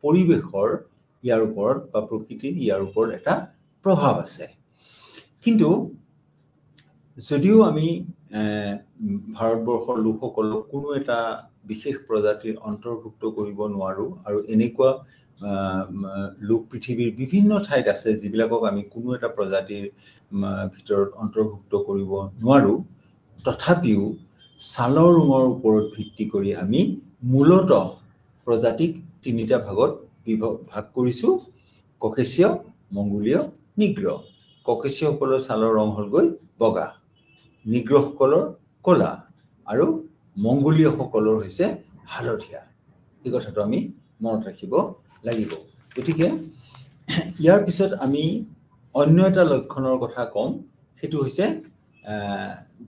পৰিৱেশৰ ইয়াৰ ওপৰত বা প্ৰকৃতিৰ ইয়াৰ ওপৰত এটা প্ৰভাৱ আছে কিন্তু যদিও আমি ভাৰতবৰ্ষৰ লোকসকলক কোনো এটা বিশেষ প্ৰজাতিৰ অন্তৰ্ভুক্ত কৰিব নোৱাৰো আৰু এনেকুৱা লোক পৃথিৱীৰ বিভিন্ন ঠাইত আছে যিবিলাকক আমি কোনো এটা প্ৰজাতিৰ ভিতৰত অন্তৰ্ভুক্ত কৰিব নোৱাৰো তথাপিও ছালৰ ৰঙৰ ওপৰত ভিত্তি কৰি আমি মূলতঃ প্ৰজাতিক তিনিটা ভাগত ভাগ কৰিছো ককেশীয় মংগোলীয় নিগ্ৰ ককেশীয়সকলৰ ছালৰ ৰং হলগৈ বগা নিগ্ৰসকলৰ কলা আৰু মংগোলীয়সকলৰ হৈছে হালধীয়া এই কথাটো আমি মনত ৰাখিব লাগিব গতিকে ইয়াৰ পিছত আমি অন্য এটা লক্ষণৰ কথা কম সেইটো হৈছে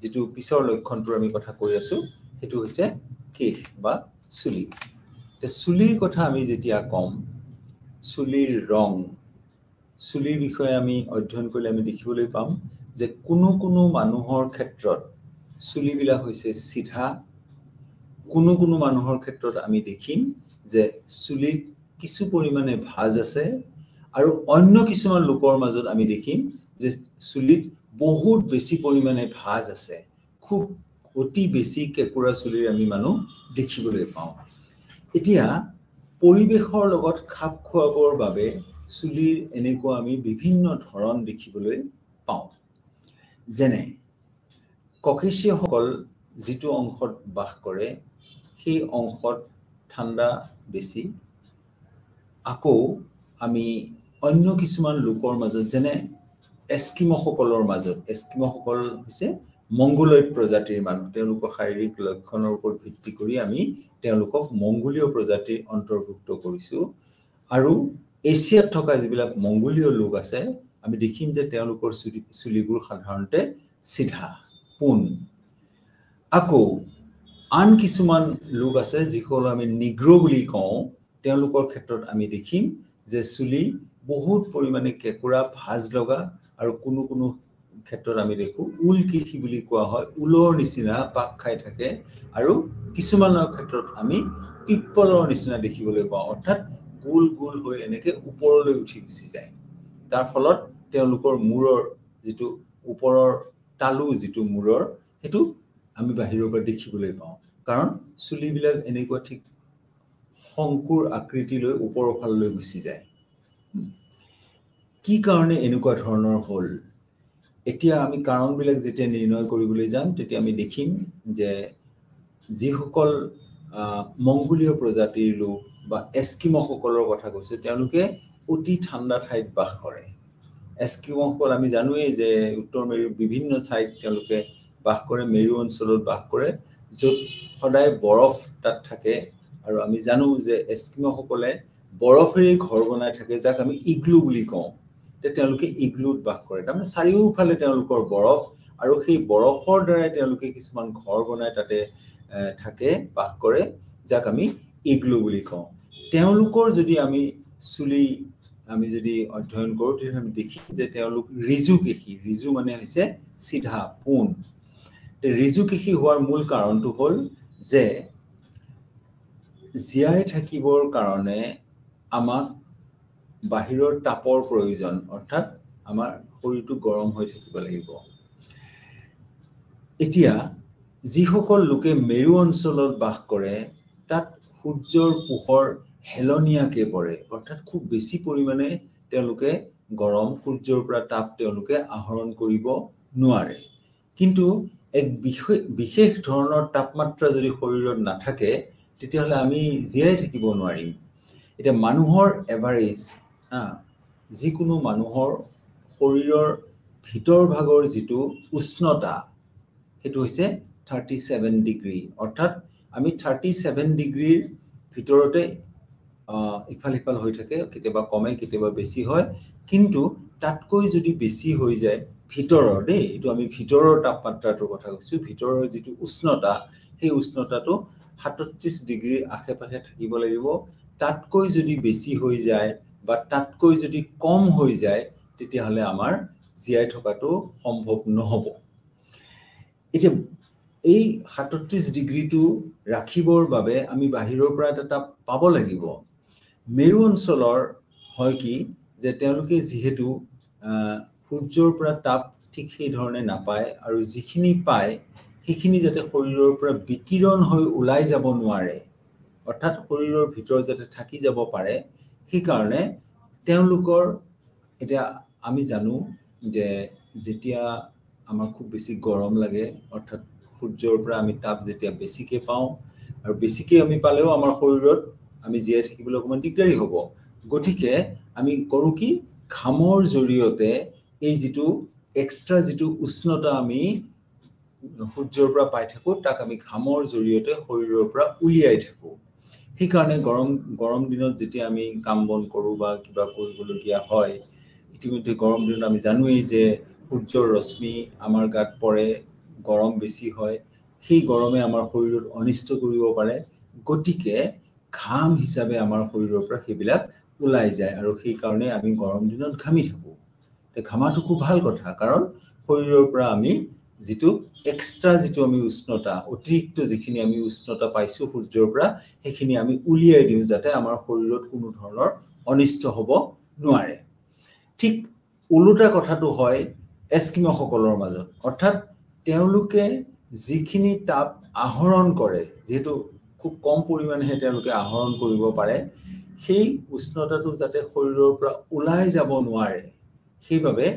যেটো পিছৰ লক্ষণটোৰ আমি কথা কৈ আছো সেইটো হৈছে কেশ বা চুলি তে চুলিৰ কথা আমি যেতিয়া কম চুলিৰ ৰং চুলিৰ বিষয়ে আমি অধ্যয়ন কৰিলে আমি দেখিবলৈ পাম যে কোনো মানুহৰ ক্ষেত্ৰত চুলিবিলাক হৈছে সিধা কোনো মানুহৰ ক্ষেত্ৰত আমি দেখিম যে চুলিত কিছু পৰিমাণে ভাঁজ আছে আৰু অন্য কিছুমান লোকৰ মাজত আমি দেখিম যে চুলিত বহুত বেছি পৰিমাণে ভাঁজ আছে খুব অতি বেছি কেকুৰা চুলিৰ আমি মানুহ দেখিবলৈ পাওঁ এতিয়া পৰিৱেশৰ লগত খাপ খোৱাবৰ বাবে চুলিৰ এনেকুৱা আমি বিভিন্ন ধৰণ দেখিবলৈ পাওঁ যেনে ককেশীয়সকল যিটো অংশত বাস কৰে সেই অংশত ঠাণ্ডা বেছি আকৌ আমি অন্য কিছুমান লোকৰ মাজত যেনে এস্কিমসকলৰ মাজত এস্কিমসকল হৈছে মংগোলয়েড প্ৰজাতিৰ মানুহ তেওঁলোকৰ শাৰীৰিক লক্ষণৰ ওপৰত ভিত্তি কৰি আমি তেওঁলোকক মংগোলীয় প্ৰজাতিৰ অন্তৰ্ভুক্ত কৰিছো আৰু এছিয়াত থকা যিবিলাক মংগোলীয় লোক আছে আমি দেখিম যে তেওঁলোকৰ চুলিবোৰ সাধাৰণতে সিধা পোন আকৌ আন কিছুমান লোক আছে যিসকল আমি নিগ্ৰ বুলি কওঁ তেওঁলোকৰ ক্ষেত্ৰত আমি দেখিম যে চুলি বহুত পৰিমাণে কেকুৰা ভাঁজ লগা আৰু কোনো ক্ষেত্ৰত আমি দেখো উলকেশী বুলি কোৱা হয় উলৰ নিচিনা পাক খাই থাকে আৰু কিছুমানৰ ক্ষেত্ৰত আমি পিপ্পলৰ নিচিনা দেখিবলৈ পাওঁ অৰ্থাৎ গোল গোল হৈ এনেকে ওপৰলৈ উঠি গুচি যায় তাৰ ফলত তেওঁলোকৰ মূৰৰ যেটো ওপৰৰ তালু যেটো মূৰৰ হেতু আমি বাহিৰৰ পৰা দেখিবলৈ পাওঁ কাৰণ চুলিবিলাক এনেকুৱা ঠিক শংকুৰ আকৃতিলৈ ওপৰৰ ফাললৈ গুচি যায় কি কাৰণে এনেকুৱা ধৰণৰ হ'ল এতিয়া আমি কাৰণবিলাক যেতিয়া নিৰ্ণয় কৰিবলৈ যাম তেতিয়া আমি দেখিম যে যিসকল মংগোলীয় প্ৰজাতিৰ লোক বা এস্কিমসকলৰ কথা কৈছে তেওঁলোকে অতি ঠাণ্ডা ঠাইত বাস কৰে এস্কিমসকল আমি জানোৱে যে উত্তৰ মেৰুৰ বিভিন্ন ঠাইত তেওঁলোকে বাস কৰে মেৰু অঞ্চলত বাস কৰে য'ত সদায় বৰফ তাত থাকে আৰু আমি জানো যে এস্কিমসকলে বৰফেৰে ঘৰ বনাই থাকে যাক আমি ইগ্লু বুলি কওঁ তেওঁলোকে ইগ্লুত বাস কৰে তাৰমানে চাৰিওফালে তেওঁলোকৰ বৰফ আৰু সেই বৰফৰ দ্বাৰা তেওঁলোকে কিছুমান ঘৰ বনাই তাতে থাকে বাস কৰে যাক আমি ইগ্লু বুলি কওঁ তেওঁলোকৰ যদি আমি চুলি আমি যদি অধ্যয়ন কৰো তেতিয়া আমি দেখিম যে তেওঁলোক ৰিজুকেশী ৰিজু মানে হৈছে সিধা পোন তে ৰিজুকেশী হোৱাৰ মূল কাৰণটো হ'ল যে জীয়াই থাকিবৰ কাৰণে আমাক বাহিৰৰ তাপৰ প্ৰয়োজন অৰ্থাৎ আমাৰ শৰীৰটো গৰম হৈ থাকিব লাগিব এতিয়া যিসকল লোকে মেৰু অঞ্চলত বাস কৰে তাত সূৰ্যৰ পোহৰ হেলনিয়াকে পৰে অৰ্থাৎ খুব বেছি পৰিমাণে তেওঁলোকে গৰম সূৰ্যৰ পৰা তাপ তেওঁলোকে আহৰণ কৰিব নোৱাৰে কিন্তু এক বিশেষ ধৰণৰ তাপমাত্ৰা যদি শৰীৰত নাথাকে তেতিয়াহ'লে আমি জীয়াই থাকিব নোৱাৰিম এটা মানুহৰ এভাৰেজ যিকোনো মানুহৰ শৰীৰৰ ভিতৰ ভাগৰ যিটো উষ্ণতা হেতু হৈছে 37 ডিগ্ৰী অৰ্থাৎ আমি 37 ডিগ্ৰীৰ ভিতৰতে ইফাল ইফাল হৈ থাকে কেতিয়াবা কমে কেতিয়াবা বেছি হয় কিন্তু তাতকৈ যদি বেছি হৈ যায় ভিতৰৰ এটো আমি ভিতৰৰ তাপমাত্ৰাটোৰ কথা কৈছো ভিতৰৰ যিটো উষ্ণতা সেই উষ্ণতাটো 37 ডিগ্ৰী আশে-পাশে থাকিব লাগিব তাতকৈ যদি বেছি হৈ যায় বা তাতকৈ যদি কম হৈ যায় তেতিয়া হলে আমাৰ জীয়াই থকাটো সম্ভৱ নহব এতিয়া এই 37 ডিগ্ৰীটো ৰাখিবৰ বাবে আমি বাহিৰৰ পৰা এটা পাব লাগিব মেৰু অঞ্চলৰ হয় কি যে তেওঁলোকে যেহেতু সূৰ্যৰ পৰা তাপ ঠিক সেই ধৰণে নাপায় আৰু যিখিনি পায় সেইখিনি যাতে শৰীৰৰ পৰা বিকিৰণ হৈ ওলাই যাব নোৱাৰে অৰ্থাৎ শৰীৰৰ ভিতৰত যাতে থাকি যাব পাৰে সেই কাৰণে তেওঁলোকৰ এটা আমি জানো যে যেতিয়া আমাৰ খুব বেছি গৰম লাগে অৰ্থাৎ সূৰ্যৰ পৰা আমি তাপ যেতিয়া বেছিকে পাওঁ আৰু বেছিকে আমি পালেও আমাৰ শৰীৰত আমি জীয়াই থাকিবলৈ অকমান দিগদাৰি হ'ব গতিকে আমি কৰো কি ঘামৰ জৰিয়তে এই যেটো এক্সট্ৰা যেটো উষ্ণতা আমি সূৰ্যৰ পৰা পাই থাকো তাক আমি ঘামৰ জৰিয়তে শৰীৰৰ পৰা উলিয়াই থাকো সেই কাৰণে গৰম দিনত যেতিয়া আমি কাম বন কৰো বা কিবা কৰিবলগীয়া হয় ইতিমধ্যে গৰম দিনত আমি জানোৱেই যে সূৰ্যৰ ৰশ্মি আমাৰ গাত পৰে গৰম বেছি হয় সেই গৰমে আমাৰ শৰীৰত অনিষ্ট কৰিব পাৰে গতিকে ঘাম হিচাপে আমাৰ শৰীৰৰ পৰা সেইবিলাক ওলাই যায় আৰু সেই কাৰণে আমি গৰম দিনত ঘামি থাকো ঘামাটো খুব ভাল কথা কাৰণ শৰীৰৰ পৰা আমি যেটো এক্সট্ৰা যেটো আমি উষ্ণতা অতিৰিক্ত যিখিনি আমি উষ্ণতা পাইছো সূৰ্যৰ পৰা সেইখিনি আমি উলিয়াই দিও যাতে আমাৰ শৰীৰত কোনো ধৰণৰ অনিষ্ট হ'ব নোৱাৰে ঠিক উলুটা কথাটো হয় এস্কিমসকলৰ মাজত অৰ্থাৎ তেওঁলোকে যিখিনি তাপ আহৰণ কৰে যেটো খুব কম পৰিমাণেহে তেওঁলোকে আহৰণ কৰিব পাৰে সেই উষ্ণতাটো যাতে শৰীৰৰ পৰা ওলাই যাব নোৱাৰে সেইবাবে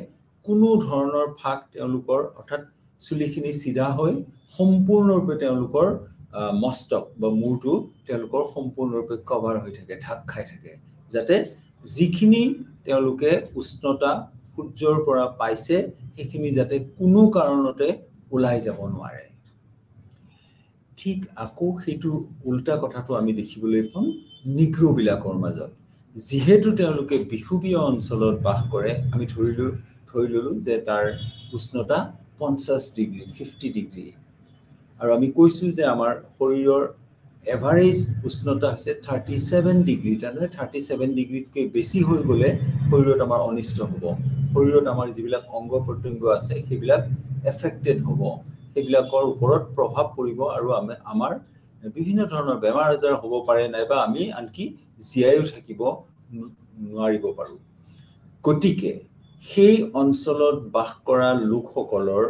কোনো ধৰণৰ ফাক তেওঁলোকৰ অৰ্থাৎ চুলিখিনি সিধা হৈ সম্পূৰ্ণৰূপে তেওঁলোকৰ মস্তক বা মূৰটো তেওঁলোকৰ সম্পূৰ্ণৰূপে কভাৰ হৈ থাকে ঢাক খাই থাকে যাতে যিখিনি তেওঁলোকে উষ্ণতা সূৰ্যৰ পৰা পাইছে সেইখিনি যাতে কোনো কাৰণতে ওলাই যাব নোৱাৰে ঠিক আকৌ সেইটো উল্টা কথাটো আমি দেখিবলৈ পাম নিগ্ৰো বিলাকৰ মাজত যেহেতু তেওঁলোকে বিশুবীয় অঞ্চলত বাস কৰে আমি ধৰি ললো যে তাৰ উষ্ণতা 50 ডিগ্ৰী 50 ডিগ্ৰী আৰু আমি কৈছো যে আমাৰ শৰীৰৰ এভাৰেজ উষ্ণতা আছে 37 ডিগ্ৰী তাৰমানে 37 ডিগ্ৰীতকৈ বেছি হৈ গলে শৰীৰত আমাৰ অনিষ্ট হ'ব শৰীৰত আমাৰ যিবিলাক অংগ প্ৰত্যংগ আছে সেইবিলাক এফেক্টেড হ'ব সেইবিলাকৰ ওপৰত প্ৰভাৱ পৰিব আৰু আমাৰ বিভিন্ন ধৰণৰ বেমাৰ আজাৰ হ'ব পাৰে নাইবা আমি আনকি জীয়াইও থাকিব নোৱাৰিব পাৰো গতিকে সেই অঞ্চলত বাস কৰা লোকসকলৰ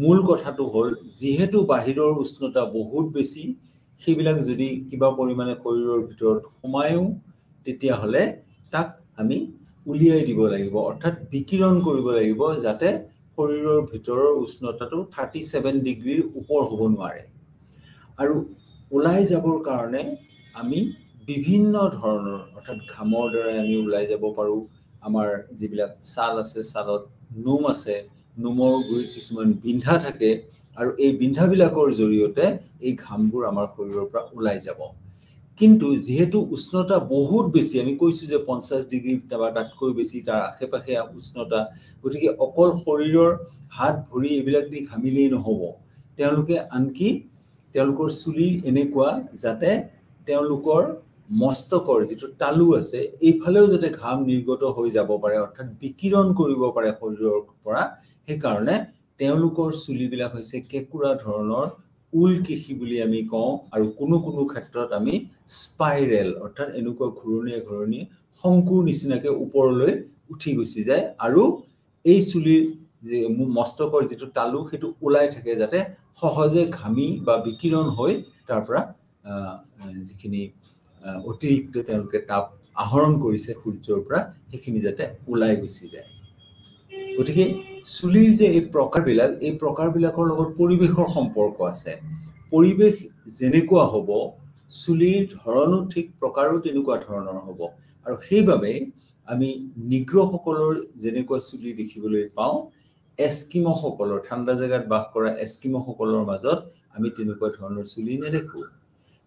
মূল কথাটো হ'ল যেহেতু বাহিৰৰ উষ্ণতা বহুত বেছি সেইবিলাক যদি কিবা পৰিমাণে শৰীৰৰ ভিতৰত সোমায়ও তেতিয়া হলে তাক আমি উলিয়াই দিব লাগিব অৰ্থাৎ বিকিৰণ কৰিব লাগিব যাতে শৰীৰৰ ভিতৰৰ উষ্ণতাটো 37 ডিগ্ৰীৰ ওপৰ হ'ব নোৱাৰে আৰু ওলাই যাবৰ কাৰণে আমি বিভিন্ন ধৰণৰ অৰ্থাৎ ঘামৰ দ্বাৰা আমি ওলাই যাব পাৰো আমাৰ যিবিলাক ছাল আছে ছালত নোম আছে নোমৰ গুৰিত কিছুমান বিন্ধা থাকে আৰু এই বিন্ধাবিলাকৰ জৰিয়তে এই ঘামবোৰ আমাৰ শৰীৰৰ পৰা ওলাই যাব কিন্তু যেহেতু উষ্ণতা বহুত বেছি আমি কৈছো যে 50 ডিগ্ৰী বা তাতকৈ বেছি তাৰ আশেপাশে উষ্ণতা গতিকে অকল শৰীৰৰ হাত ভৰি এইবিলাক দি ঘামিলেই নহব তেওঁলোকে আনকি তেওঁলোকৰ চুলি এনেকুৱা যাতে তেওঁলোকৰ মস্তকৰ যেটো তালু আছে এইফালেও যাতে ঘাম নিৰ্গত হৈ যাব পাৰে অৰ্থাৎ বিকিৰণ কৰিব পাৰে শৰীৰৰ পৰা সেই কাৰণে তেওঁলোকৰ চুলিবিলাক হৈছে কেকুৰা ধৰণৰ উলকেশী বুলি আমি কওঁ আৰু কোনো ক্ষেত্ৰত আমি স্পাইৰেল অৰ্থাৎ এনেকুৱা ঘূৰণীয়া শংকুৰ নিচিনাকে ওপৰলৈ উঠি গুচি যায় আৰু এই চুলিৰ যে মস্তকৰ যেটো তালু সেইটো ওলাই থাকে যাতে সহজে ঘামি বা বিকিৰণ হৈ তাৰ পৰা যিখিনি অতিৰিক্ত তেওঁলোকে তাপ আহৰণ কৰিছে সূৰ্যৰ পৰা সেইখিনি যাতে ওলাই গুচি যায় গতিকে চুলিৰ যে এই প্ৰকাৰবিলাকৰ লগত পৰিৱেশৰ সম্পৰ্ক আছে পৰিৱেশ যেনেকুৱা হ'ব চুলিৰ ধৰণো ঠিক প্ৰকাৰো তেনেকুৱা ধৰণৰ হ'ব আৰু সেইবাবে আমি নিগ্ৰসকলৰ যেনেকুৱা চুলি দেখিবলৈ পাওঁ এস্কিমসকলৰ ঠাণ্ডা জায়গাত বাস কৰা এস্কিমসকলৰ মাজত আমি তেনেকুৱা ধৰণৰ চুলি নেদেখো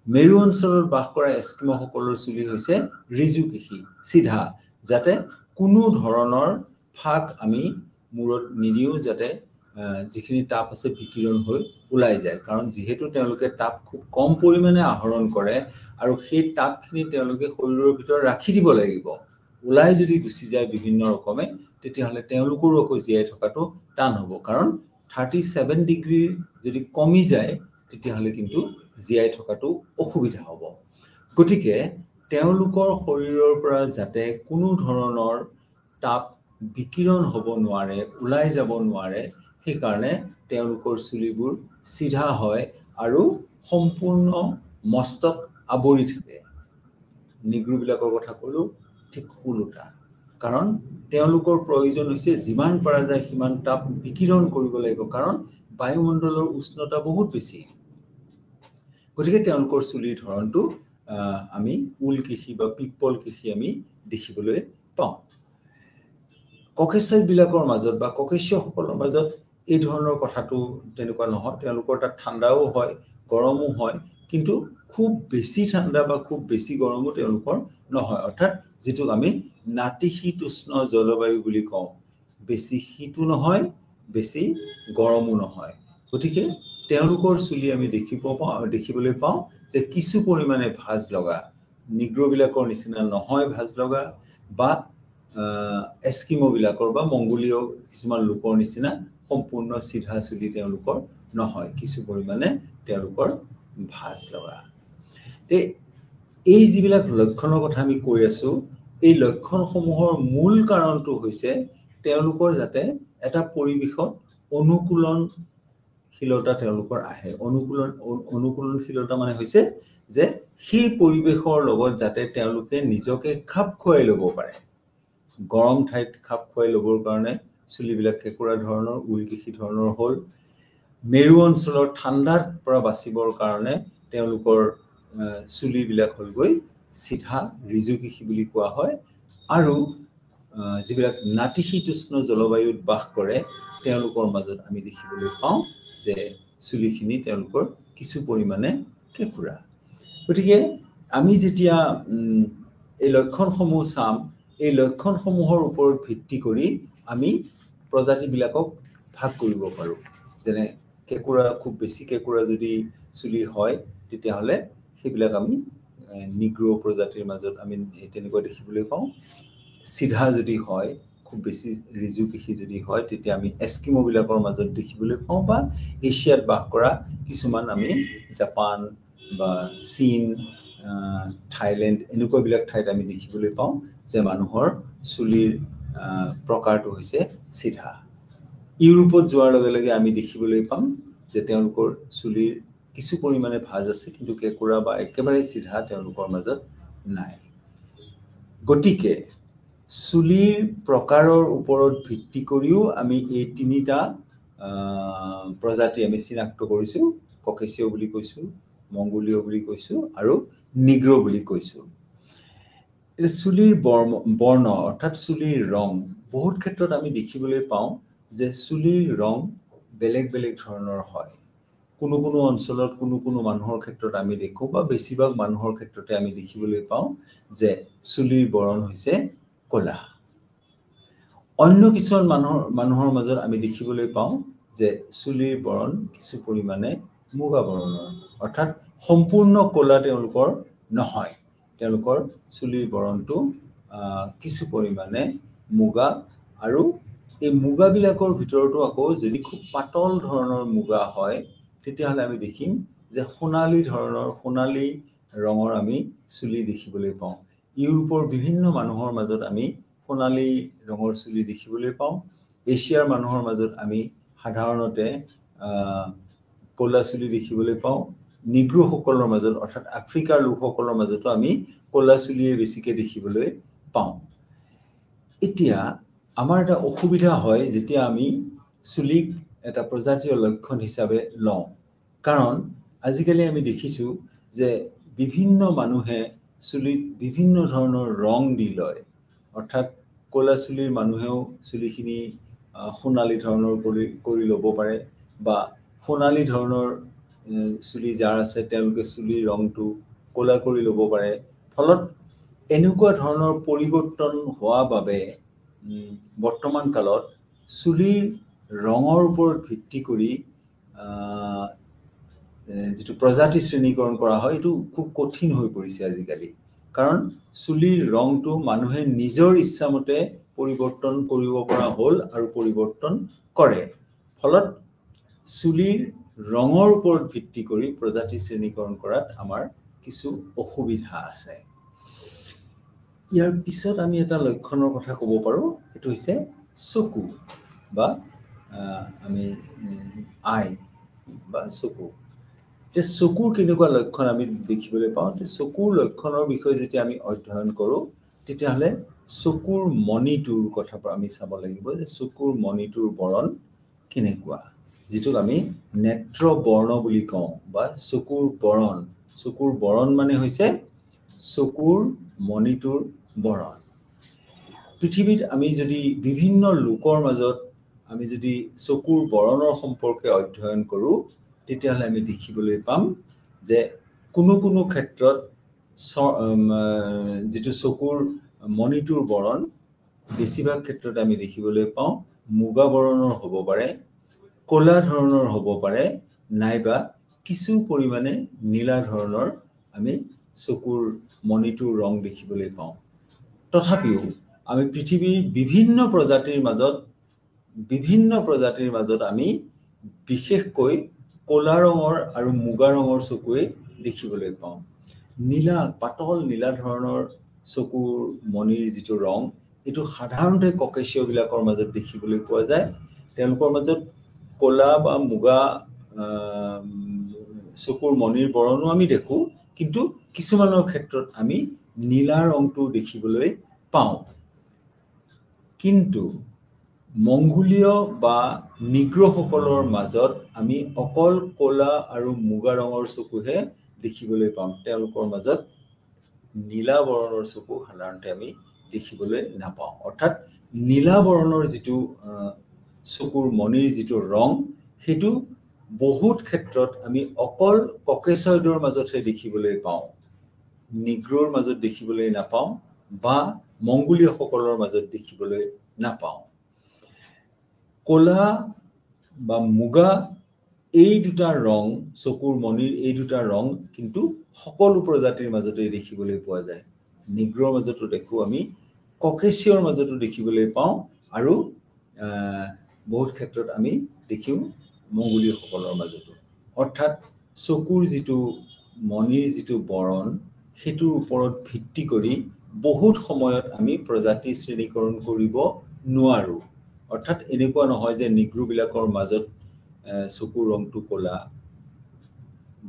মেৰু অঞ্চলত বাস কৰা এস্কিমসকলৰ চুলি হৈছে ৰিজুকেশী সিধা যাতে কোনো ধৰণৰ ফাক আমি মূৰত নিদিও যাতে যিখিনি তাপ আছে বিকিৰণ হৈ ওলাই যায় কাৰণ যেহেতু তেওঁলোকে তাপ খুব কম পৰিমাণে আহৰণ কৰে আৰু সেই তাপখিনি তেওঁলোকে শৰীৰৰ ভিতৰত ৰাখি দিব লাগিব ওলাই যদি গুচি যায় বিভিন্ন ৰকমে তেতিয়াহ'লে তেওঁলোকৰো আকৌ জীয়াই থকাটো টান হ'ব কাৰণ 37 ডিগ্ৰী যদি কমি যায় তেতিয়াহ'লে কিন্তু জীয়াই থকাটো অসুবিধা হ'ব গতিকে তেওঁলোকৰ শৰীৰৰ পৰা যাতে কোনো ধৰণৰ তাপ বিকিৰণ হ'ব নোৱাৰে ওলাই যাব নোৱাৰে সেই কাৰণে তেওঁলোকৰ চুলিবোৰ সিধা হয় আৰু সম্পূৰ্ণ মস্তক আৱৰি থাকে নিগ্ৰোবিলাকৰ কথা ক'লো ঠিক উল্টা কাৰণ তেওঁলোকৰ প্ৰয়োজন হৈছে যিমান পৰা যায় সিমান তাপ বিকিৰণ কৰিব লাগিব কাৰণ বায়ুমণ্ডলৰ উষ্ণতা বহুত বেছি গতিকে তেওঁলোকৰ চুলিৰ ধৰণটো আমি উলকেশী বা পিপল কেশী আমি দেখিবলৈ পাওঁ ককেশীয়বিলাকৰ মাজত বা ককেশীয়সকলৰ মাজত এই ধৰণৰ কথাটো তেনেকুৱা নহয় তেওঁলোকৰ তাত ঠাণ্ডাও হয় গৰমো হয় কিন্তু খুব বেছি ঠাণ্ডা বা খুব বেছি গৰমো তেওঁলোকৰ নহয় অৰ্থাৎ যেটো আমি নাতিশীতোষ্ণ জলবায়ু বুলি কওঁ বেছি শীতো নহয় বেছি গৰমো নহয় গতিকে তেওঁলোকৰ চুলি আমি দেখিবলৈ পাওঁ যে কিছু পৰিমাণে ভাঁজ লগা নিগ্ৰোবিলাকৰ নিচিনা নহয় ভাঁজ লগা বা এস্কিমোবিলাকৰ বা মংগোলীয় কিছুমান লোকৰ নিচিনা সম্পূৰ্ণ সিধা চুলি তেওঁলোকৰ নহয় কিছু পৰিমাণে তেওঁলোকৰ ভাঁজ লগা এই যিবিলাক লক্ষণৰ কথা আমি কৈ আছো এই লক্ষণসমূহৰ মূল কাৰণটো হৈছে তেওঁলোকৰ যাতে এটা পৰিৱেশত অনুকূলনশীলতা তেওঁলোকৰ আহে অনুকূলনশীলতা মানে হৈছে যে সেই পৰিৱেশৰ লগত যাতে তেওঁলোকে নিজকে খাপ খুৱাই ল'ব পাৰে গৰম ঠাইত খাপ খুৱাই ল'বৰ কাৰণে চুলিবিলাক কেঁকুৰা ধৰণৰ উলকেশী ধৰণৰ হ'ল মেৰু অঞ্চলৰ ঠাণ্ডাৰ পৰা বাচিবৰ কাৰণে তেওঁলোকৰ চুলিবিলাক হ'লগৈ সিধা ৰিজুকেশী বুলি কোৱা হয় আৰু যিবিলাক নাতিশীতোষ্ণ জলবায়ুত বাস কৰে তেওঁলোকৰ মাজত আমি দেখিবলৈ পাওঁ যে চুলিখিনি তেওঁলোকৰ কিছু পৰিমাণে কেঁকুৰা গতিকে আমি যেতিয়া এই লক্ষণসমূহ চাম এই লক্ষণসমূহৰ ওপৰত ভিত্তি কৰি আমি প্ৰজাতিবিলাকক ভাগ কৰিব পাৰোঁ যেনে কেঁকুৰা খুব বেছি কেঁকুৰা যদি চুলি হয় তেতিয়াহ'লে সেইবিলাক আমি নিগ্ৰো প্ৰজাতিৰ মাজত আমি তেনেকুৱা দেখিবলৈ পাওঁ সিধা যদি হয় খুব বেছি ৰিজুকেশী যদি হয় তেতিয়া আমি এস্কিমোবিলাকৰ মাজত দেখিবলৈ পাওঁ বা এছিয়াত বাস কৰা কিছুমান আমি জাপান বা চীন থাইলেণ্ড এনেকুৱাবিলাক ঠাইত আমি দেখিবলৈ পাওঁ যে মানুহৰ চুলিৰ প্ৰকাৰটো হৈছে সিধা ইউৰোপত যোৱাৰ লগে লগে আমি দেখিবলৈ পাম যে তেওঁলোকৰ চুলিৰ কিছু পৰিমাণে ভাঁজ আছে কিন্তু কেঁকুৰা বা একেবাৰে সিধা তেওঁলোকৰ মাজত নাই গতিকে চুলিৰ প্ৰকাৰৰ ওপৰত ভিত্তি কৰিও আমি এই তিনিটা প্ৰজাতি আমি চিনাক্ত কৰিছো ককেশীয় বুলি কৈছো মংগোলীয় বুলি কৈছো আৰু নিগ্ৰো বুলি কৈছো চুলিৰ বৰ্ণ অৰ্থাৎ চুলিৰ ৰং বহুত ক্ষেত্ৰত আমি দেখিবলৈ পাওঁ যে চুলিৰ ৰং বেলেগ বেলেগ ধৰণৰ হয় কোনো কোনো অঞ্চলত কোনো মানুহৰ ক্ষেত্ৰত আমি দেখো বা বেছিভাগ মানুহৰ ক্ষেত্ৰতে আমি দেখিবলৈ পাওঁ যে চুলিৰ বৰণ হৈছে ক'লা অন্য কিছুমান মানুহৰ মাজত আমি দেখিবলৈ পাওঁ যে চুলিৰ বৰণ কিছু পৰিমাণে মুগা বৰণৰ অৰ্থাৎ সম্পূৰ্ণ ক'লা তেওঁলোকৰ নহয় তেওঁলোকৰ চুলিৰ বৰণটো কিছু পৰিমাণে মুগা আৰু এই মুগাবিলাকৰ ভিতৰতো আকৌ যদি খুব পাতল ধৰণৰ মুগা হয় তেতিয়াহ'লে আমি দেখিম যে সোণালী ৰঙৰ আমি চুলি দেখিবলৈ পাওঁ ইউৰোপৰ বিভিন্ন মানুহৰ মাজত আমি সোণালী ৰঙৰ চুলি দেখিবলৈ পাওঁ এছিয়াৰ মানুহৰ মাজত আমি সাধাৰণতে ক'লা চুলি দেখিবলৈ পাওঁ নিগ্ৰোসকলৰ মাজত অৰ্থাৎ আফ্ৰিকাৰ লোকসকলৰ মাজতো আমি ক'লা চুলিয়ে বেছিকৈ দেখিবলৈ পাওঁ এতিয়া আমাৰ এটা অসুবিধা হয় যেতিয়া আমি চুলিক এটা প্ৰজাতীয় লক্ষণ হিচাপে লওঁ কাৰণ আজিকালি আমি দেখিছোঁ যে বিভিন্ন মানুহে চুলিত বিভিন্ন ধৰণৰ ৰং দি লয় অৰ্থাৎ ক'লা চুলিৰ মানুহেও চুলিখিনি সোণালী ধৰণৰ কৰি ল'ব পাৰে বা সোণালী ধৰণৰ চুলি যাৰ আছে তেওঁলোকে চুলিৰ ৰংটো ক'লা কৰি ল'ব পাৰে ফলত এনেকুৱা ধৰণৰ পৰিৱৰ্তন হোৱা বাবে বৰ্তমান কালত চুলিৰ ৰঙৰ ওপৰত ভিত্তি কৰি যেটো প্ৰজাতি শ্ৰেণীকৰণ কৰা হয় এটো খুব কঠিন হৈ পৰিছে আজিকালি কাৰণ চুলিৰ ৰংটো মানুহে নিজৰ ইচ্ছামতে পৰিৱৰ্তন কৰিব পৰা হ'ল আৰু পৰিৱৰ্তন কৰে ফলত চুলিৰ ৰঙৰ ওপৰত ভিত্তি কৰি প্ৰজাতি শ্ৰেণীকৰণ কৰাত আমাৰ কিছু অসুবিধা আছে ইয়াৰ পিছত আমি এটা লক্ষণৰ কথা ক'ব পাৰো এটো হৈছে চকু বা আমি আই বা চকু তে চকুৰ কেনেকুৱা লক্ষণ আমি দেখিবলৈ পাওঁ তে চকুৰ লক্ষণৰ বিষয়ে যেতিয়া আমি অধ্যয়ন কৰো তেতিয়া হলে চকুৰ মণিটোৰ কথা আমি চাব লাগিব যে চকুৰ মণিটোৰ বৰণ কেনেকুৱা যেটো আমি নেত্ৰ বৰ্ণ বুলি কওঁ বা চকুৰ বৰণ মানে হৈছে চকুৰ মণিটোৰ বৰণ পৃথিৱীত আমি যদি বিভিন্ন লোকৰ মাজত আমি যদি চকুৰ বৰণৰ সম্পৰ্কে অধ্যয়ন কৰো তেতিয়াহলে আমি দেখিবলৈ পাম যে কোনো কোনো ক্ষেত্ৰত যেটো চকুৰ মণিটোৰ বৰণ বেছিভাগ ক্ষেত্ৰত আমি দেখিবলৈ পাওঁ মুগা বৰণৰ হ'ব পাৰে কলা ধৰণৰ হ'ব পাৰে নাইবা কিছু পৰিমাণে নীলা ধৰণৰ আমি চকুৰ মণিটোৰ ৰং দেখিবলৈ পাওঁ তথাপিও আমি পৃথিৱীৰ বিভিন্ন প্ৰজাতিৰ মাজত আমি বিশেষকৈ কলা ৰঙৰ আৰু মুগা ৰঙৰ চকুৱে দেখিবলৈ পাওঁ নীলা পাতল নীলা ধৰণৰ চকুৰ মণিৰ যেটো ৰং এটো সাধাৰণতে ককেশীয় বিলাকৰ মাজত দেখিবলৈ পোৱা যায় তেওঁলোকৰ মাজত কলা বা মুগা চকুৰ মণিৰ বৰণো আমি দেখো কিন্তু কিছুমানৰ ক্ষেত্ৰত আমি নীলা ৰংটো দেখিবলৈ পাওঁ কিন্তু মংগোলীয় বা নিগ্ৰসকলৰ মাজত আমি অকল কলা আৰু মুগা ৰঙৰ চকুহে দেখিবলৈ পাওঁ তেওঁলোকৰ মাজত নীলা বৰণৰ চকু সাধাৰণতে আমি দেখিবলৈ নাপাওঁ অৰ্থাৎ নীলা বৰণৰ যেটো চকুৰ মণিৰ যেটো ৰং হেতু বহুত ক্ষেত্ৰত আমি অকল ককেশয়ডৰ মাজতহে দেখিবলৈ পাওঁ নিগ্ৰৰ মাজত দেখিবলৈ নাপাওঁ বা মংগোলীয় সকলৰ মাজত দেখিবলৈ নাপাওঁ কলা বা মুগা এই দুটা ৰং চকুৰ মণিৰ এই দুটা ৰং কিন্তু সকলো প্ৰজাতিৰ মাজতে দেখিবলৈ পোৱা যায় নিগ্ৰৰ মাজতো দেখো আমি ককেশীয়ৰ মাজতো দেখিবলৈ পাওঁ আৰু বহুত ক্ষেত্ৰত আমি দেখিও মংগোলীয় সকলৰ মাজতো অৰ্থাৎ চকুৰ যেটো মণিৰ যেটো বৰণ হেতুৰ ওপৰত ভিত্তি কৰি বহুত সময়ত আমি প্ৰজাতি শ্ৰেণীকৰণ কৰিব নোৱাৰো অৰ্থাৎ এনেকুৱা নহয় যে নিগ্ৰো বিলাকৰ মাজত চকুৰ ৰংটো কলা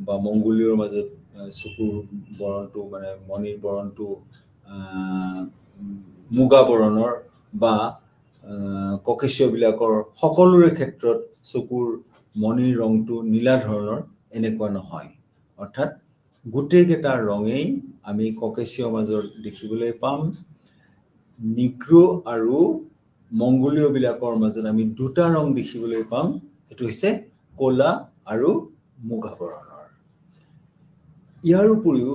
বা মংগোলীয়ৰ মাজত চকুৰ বৰণটো মানে মণিৰ বৰণটো মুগা বৰণৰ বা ককেশীয় বিলাকৰ সকলোৰে ক্ষেত্ৰত চকুৰ মণিৰ ৰংটো নীলা ধৰণৰ এনেকুৱা নহয় অৰ্থাৎ গোটেই কেটা ৰঙেই আমি ককেশীয় মাজৰ দেখিবলৈ পাম নিগ্ৰো আৰু মংগোলীয় বিলাকৰ মাজত আমি দুটা ৰং দেখিবলৈ পাম এটো হৈছে কলা আৰু মুগা বৰণৰ ইয়াৰ উপৰিও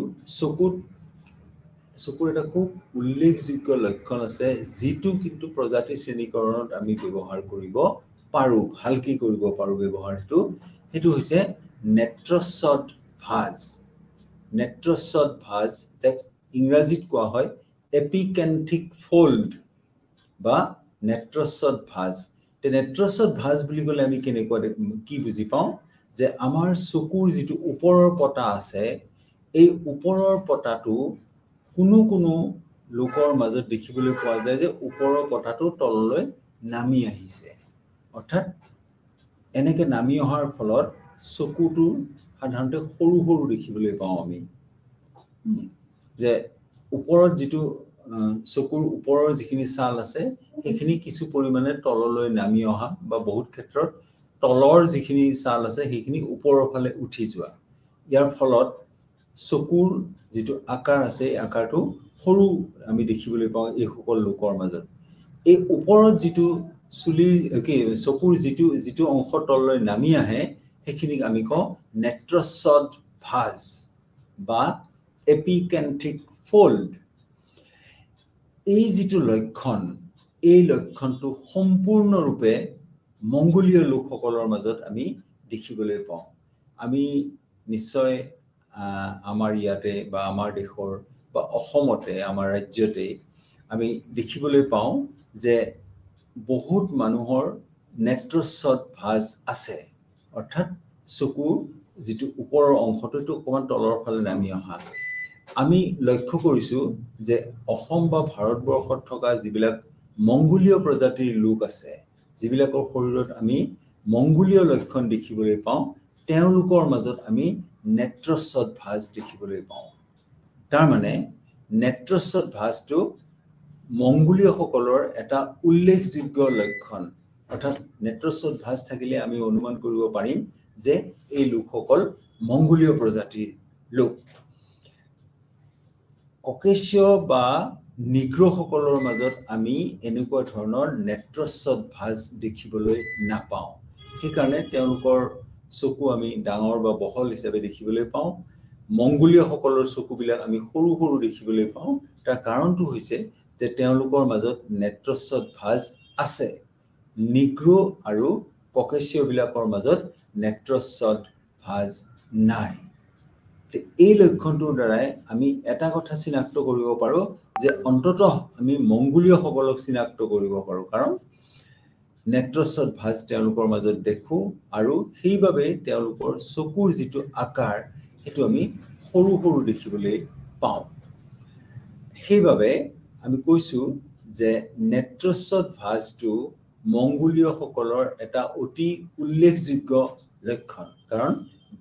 চকুৰ এটা খুব উল্লেখযোগ্য লক্ষণ আছে যেটো কিন্তু প্ৰজাতি শ্ৰেণীকৰণত আমি ব্যৱহাৰ কৰিব পাৰো ভালকৈ কৰিব পাৰো ব্যৱহাৰটো হেতু হৈছে নেত্ৰস্বদ ভাঁজ যাক ইংৰাজীত কোৱা হয় এপিকেন্থিক ফোল্ড বা নেত্ৰস্বদ ভাঁজ তে নেত্ৰস্বদ ভাঁজ বুলি ক'লে আমি কেনেকুৱা কি বুজি পাওঁ যে আমাৰ চকুৰ যেটো ওপৰৰ পটা আছে এই ওপৰৰ পটাটো কোনো লোকৰ মাজত দেখিবলৈ পোৱা যায় যে ওপৰৰ পটাটো তললৈ নামি আহিছে অৰ্থাৎ এনেকে নামি অহাৰ ফলত চকুটো সাধাৰণতে সৰু সৰু দেখিবলৈ পাওঁ আমি যে ওপৰত যেটো চকুৰ ওপৰৰ যিখিনি ছাল আছে সেইখিনি কিছু পৰিমাণে তললৈ নামি অহা বা বহুত ক্ষেত্ৰত তলৰ যিখিনি ছাল আছে সেইখিনি ওপৰৰ ফালে উঠি যোৱা ইয়াৰ ফলত চকুৰ যেটো আকাৰ আছে এই আকাৰটো সৰু আমি দেখিবলৈ পাওঁ এই সকল লোকৰ মাজত এই ওপৰত যেটো চকুৰ যেটো অংশ তললৈ নামি আহে সেইখিনিক আমি কওঁ নেত্ৰস্বদ ভাঁজ বা এপিকেন্থিক ফোল্ড এই যেটো লক্ষণ এই লক্ষণটো সম্পূৰ্ণৰূপে মংগোলীয় লোকসকলৰ মাজত আমি দেখিবলৈ পাওঁ আমি নিশ্চয় আমাৰ ইয়াতে বা আমাৰ দেশৰ বা অসমতে আমাৰ ৰাজ্যতে আমি দেখিবলৈ পাওঁ যে বহুত মানুহৰ নেত্ৰস্বত ভাঁজ আছে অৰ্থাৎ চকুৰ যিটো ওপৰৰ অংশটো অকমান তলৰ ফালে নামি অহা আমি লক্ষ্য কৰিছো যে অসম বা ভাৰতবৰ্ষত থকা যিবিলাক মংগোলীয় প্ৰজাতিৰ লোক আছে যিবিলাকৰ শৰীৰত আমি মংগোলীয় লক্ষণ দেখিবলৈ পাওঁ তেওঁলোকৰ মাজত আমি নেত্ৰস্বত ভাঁজ দেখিবলৈ পাওঁ তাৰ মানে নেত্ৰস্বত ভাঁজটো মংগোলীয়সকলৰ এটা উল্লেখযোগ্য লক্ষণ অৰ্থাৎ নেত্ৰস্বত ভাঁজ থাকিলে আমি অনুমান কৰিব পাৰিম যে এই লোকসকল মংগোলীয় প্ৰজাতিৰ লোক ককেশীয় বা নিগ্ৰসকলৰ মাজত আমি এনেকুৱা ধৰণৰ নেত্ৰস্বত ভাঁজ দেখিবলৈ নাপাওঁ সেইকাৰণে তেওঁলোকৰ চকু আমি ডাঙৰ বা বহল হিচাপে দেখিবলৈ পাওঁ মংগোলীয়সকলৰ চকুবিলাক আমি সৰু সৰু দেখিবলৈ পাওঁ তাৰ কাৰণটো হৈছে যে তেওঁলোকৰ মাজত নেত্ৰস্বত ভাঁজ আছে নিগ্ৰ আৰু ককেশীয় বিলাকৰ মাজত নেত্ৰস্বত ভাঁজ নাই এই লক্ষণটোৰ দ্বাৰাই আমি এটা কথা চিনাক্ত কৰিব পাৰো যে অন্ততঃ আমি মংগোলীয়সকলক চিনাক্ত কৰিব পাৰো কাৰণ নেত্ৰস্বত ভাঁজ তেওঁলোকৰ মাজত দেখো আৰু সেইবাবে তেওঁলোকৰ চকুৰ যিটো আকাৰ সেইটো আমি সৰু সৰু দেখিবলৈ পাওঁ সেইবাবে আমি কৈছো যে নেত্ৰস্বত ভাঁজটো মংগোলীয়সকলৰ এটা অতি উল্লেখযোগ্য লক্ষণ কাৰণ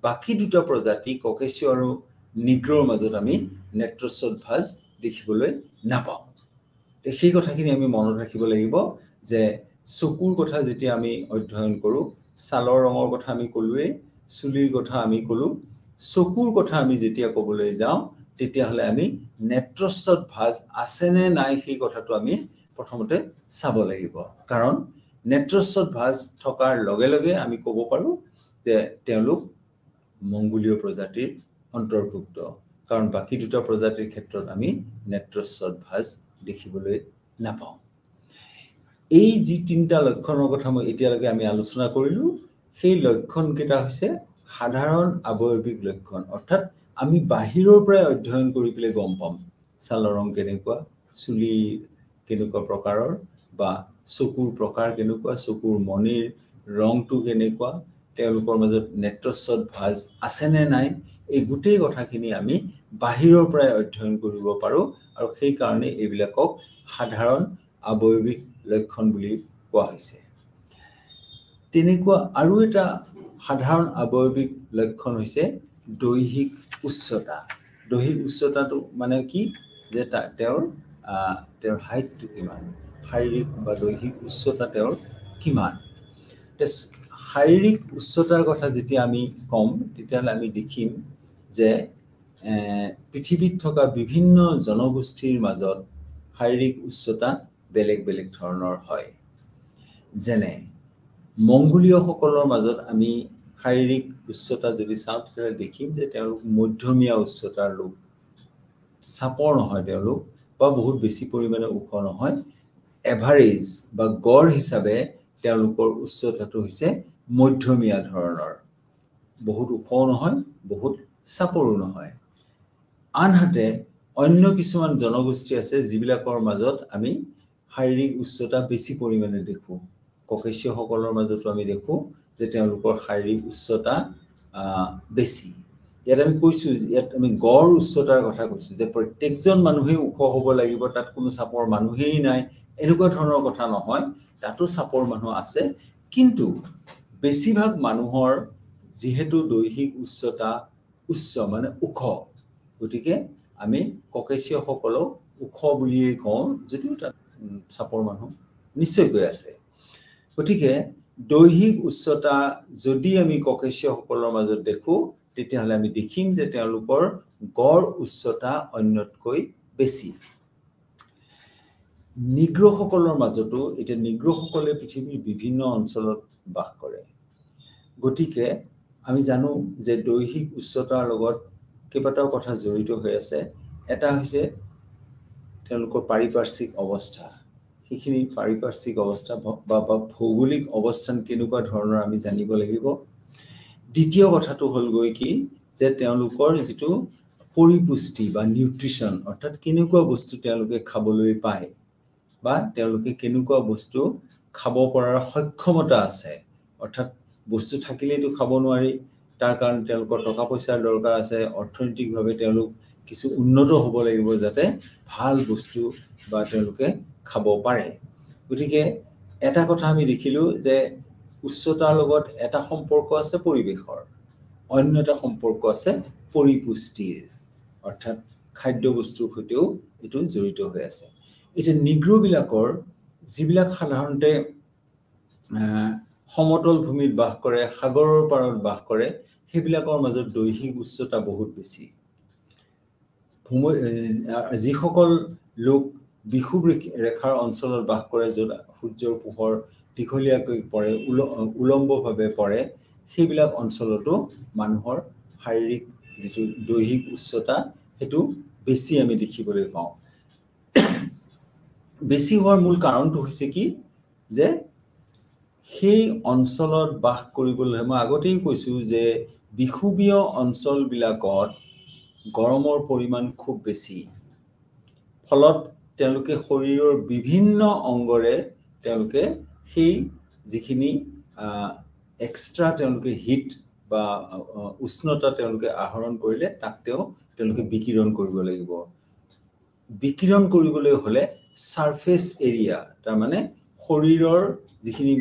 বাকি দুটা প্ৰজাতি ককেশীয় আৰু নিগ্ৰৰ মাজত আমি নেত্ৰস্বত ভাঁজ দেখিবলৈ নাপাওঁ সেই কথাখিনি আমি মনত ৰাখিব লাগিব যে চকুৰ কথা যেতিয়া আমি অধ্যয়ন কৰো ছালৰ ৰঙৰ কথা আমি কলোৱে চুলিৰ কথা আমি কলো চকুৰ কথা আমি যেতিয়া ক'বলৈ যাওঁ তেতিয়াহলে আমি নেত্ৰস্বত ভাঁজ আছে নে নাই সেই কথাটো আমি প্ৰথমতে চাব লাগিব কাৰণ নেত্ৰস্বত ভাঁজ থকাৰ লগে লগে আমি ক'ব পাৰো যে তেওঁলোক মংগোলীয় প্ৰজাতিৰ অন্তৰ্ভুক্ত কাৰণ বাকি দুটা প্ৰজাতিৰ ক্ষেত্ৰত আমি নেত্ৰস্বত ভাঁজ দেখিবলৈ নাপাওঁ এই যি তিনটা লক্ষণৰ কথা মই এতিয়ালৈকে আমি আলোচনা কৰিলো সেই লক্ষণ কেইটা হৈছে সাধাৰণ আৱয়বিক লক্ষণ অৰ্থাৎ আমি বাহিৰৰ পৰা অধ্যয়ন কৰি পেলে গম পাম ছালৰ ৰং কেনেকুৱা চুলি কেনেকুৱা প্ৰকাৰৰ বা চকুৰ প্ৰকাৰ কেনেকুৱা চকুৰ মণিৰ ৰংটো কেনেকুৱা তেওঁলোকৰ মাজত নেত্ৰস্বত ভাঁজ আছে নে নাই এই গোটেই কথাখিনি আমি বাহিৰৰ পৰা অধ্যয়ন কৰিব পাৰো আৰু সেই কাৰণে এইবিলাকক সাধাৰণ আৱয়বিক লক্ষণ বুলি কোৱা হৈছে তেনেকুৱা আৰু এটা সাধাৰণ আৱয়বিক লক্ষণ হৈছে দৈহিক উচ্চতাটো মানে কি যে তেওঁৰ হাইটটো কিমান শাৰীৰিক বা দৈহিক উচ্চতা তেওঁৰ কিমান শাৰীৰিক উচ্চতাৰ কথা যেতিয়া আমি কম তেতিয়াহ'লে আমি দেখিম যে পৃথিৱীত থকা বিভিন্ন জনগোষ্ঠীৰ মাজত শাৰীৰিক উচ্চতা বেলেগ বেলেগ ধৰণৰ হয় যেনে মংগোলীয়সকলৰ মাজত আমি শাৰীৰিক উচ্চতা যদি চাওঁ তেতিয়াহ'লে দেখিম যে তেওঁলোক মধ্যমীয়া উচ্চতাৰ লোক চাপৰ নহয় তেওঁলোক বা বহুত বেছি পৰিমাণে ওখ নহয় এভাৰেজ বা গড় হিচাপে তেওঁলোকৰ উচ্চতাটো হৈছে মধ্যমীয়া ধৰণৰ বহুত ওখও নহয় বহুত চাপৰো নহয় আনহাতে অন্য কিছুমান জনগোষ্ঠী আছে যিবিলাকৰ মাজত আমি শাৰীৰিক উচ্চতা বেছি পৰিমাণে দেখো ককেশীয়সকলৰ মাজতো আমি দেখো যে তেওঁলোকৰ শাৰীৰিক উচ্চতা বেছি ইয়াত আমি কৈছো ইয়াত আমি গড় উচ্চতাৰ কথা কৈছো যে প্ৰত্যেকজন মানুহে ওখ হ'ব লাগিব তাত কোনো চাপৰ মানুহেই নাই এনেকুৱা ধৰণৰ কথা নহয় তাতো চাপৰ মানুহ আছে কিন্তু বেছিভাগ মানুহৰ যেহেতু দৈহিক উচ্চতা উচ্চ মানে ওখ গতিকে আমি ককেশীয়সকলক ওখ বুলিয়েই কওঁ যদিও তাত চাপৰ মানুহ নিশ্চয়কৈ আছে গতিকে দৈহিক উচ্চতা যদি আমি ককেশীয়সকলৰ মাজত দেখো তেতিয়াহ'লে আমি দেখিম যে তেওঁলোকৰ গড় উচ্চতা অন্যতকৈ বেছি নিগ্ৰসকলৰ মাজতো এতিয়া নিগ্ৰসকলে পৃথিৱীৰ বিভিন্ন অঞ্চলত বাস কৰে গতিকে আমি জানো যে দৈহিক উচ্চতাৰ লগত কেইবাটাও কথা জড়িত হৈ আছে এটা হৈছে তেওঁলোকৰ পাৰিপাৰ্শ্বিক অৱস্থা সেইখিনি পাৰিপাৰ্শ্বিক অৱস্থা বা ভৌগোলিক অৱস্থান কেনেকুৱা ধৰণৰ আমি জানিব লাগিব দ্বিতীয় কথাটো হ'ল গৈ কি যে তেওঁলোকৰ যিটো পৰিপুষ্টি বা নিউট্ৰিশন অৰ্থাৎ কেনেকুৱা বস্তু তেওঁলোকে খাবলৈ পায় বা তেওঁলোকে কেনেকুৱা বস্তু খাব পৰাৰ সক্ষমতা আছে অৰ্থাৎ বস্তু থাকিলেতো খাব নোৱাৰি তাৰ কাৰণ তেওঁলোকৰ টকা পইচাৰ দৰকাৰ আছে অৰ্থনৈতিকভাৱে তেওঁলোক কিছু উন্নত হ'ব লাগিব যাতে ভাল বস্তু বা তেওঁলোকে খাব পাৰে গতিকে এটা কথা আমি দেখিলো যে উচ্চতাৰ লগত এটা সম্পৰ্ক আছে পৰিৱেশৰ অন্য এটা সম্পৰ্ক আছে পৰিপুষ্টিৰ অৰ্থাৎ খাদ্য বস্তুৰ সৈতেও এটো জড়িত হৈ আছে এটা নিগ্ৰোবিলাকৰ যিবিলাক সাধাৰণতে সমতল ভূমিত বাস কৰে সাগৰৰ পাৰত বাস কৰে সেইবিলাকৰ মাজত দৈহিক উচ্চতা বহুত বেছি যিসকল লোক বিষুৱ ৰেখাৰ অঞ্চলত বাস কৰে য'ত সূৰ্যৰ পোহৰ দীঘলীয়াকৈ পৰে উলম্বভাৱে পৰে সেইবিলাক অঞ্চলতো মানুহৰ শাৰীৰিক যিটো দৈহিক উচ্চতা হেতু বেছি আমি দেখিবলৈ পাওঁ বেছি হোৱাৰ মূল কাৰণটো হৈছে কি যে সেই অঞ্চলত বাস কৰিবলৈ মই আগতেই কৈছো যে বিষুৱীয় অঞ্চলবিলাকত গৰমৰ পৰিমাণ খুব বেছি ফলত তেওঁলোকে শৰীৰৰ বিভিন্ন অংগৰে তেওঁলোকে সেই যিখিনি এক্সট্ৰা তেওঁলোকে হিট বা উষ্ণতা তেওঁলোকে আহৰণ কৰিলে তাক তেওঁলোকে বিকিৰণ কৰিব লাগিব বিকিৰণ কৰিবলৈ হলে সাৰফেস এৰিয়া তাৰ মানে শৰীৰৰ যিখিনি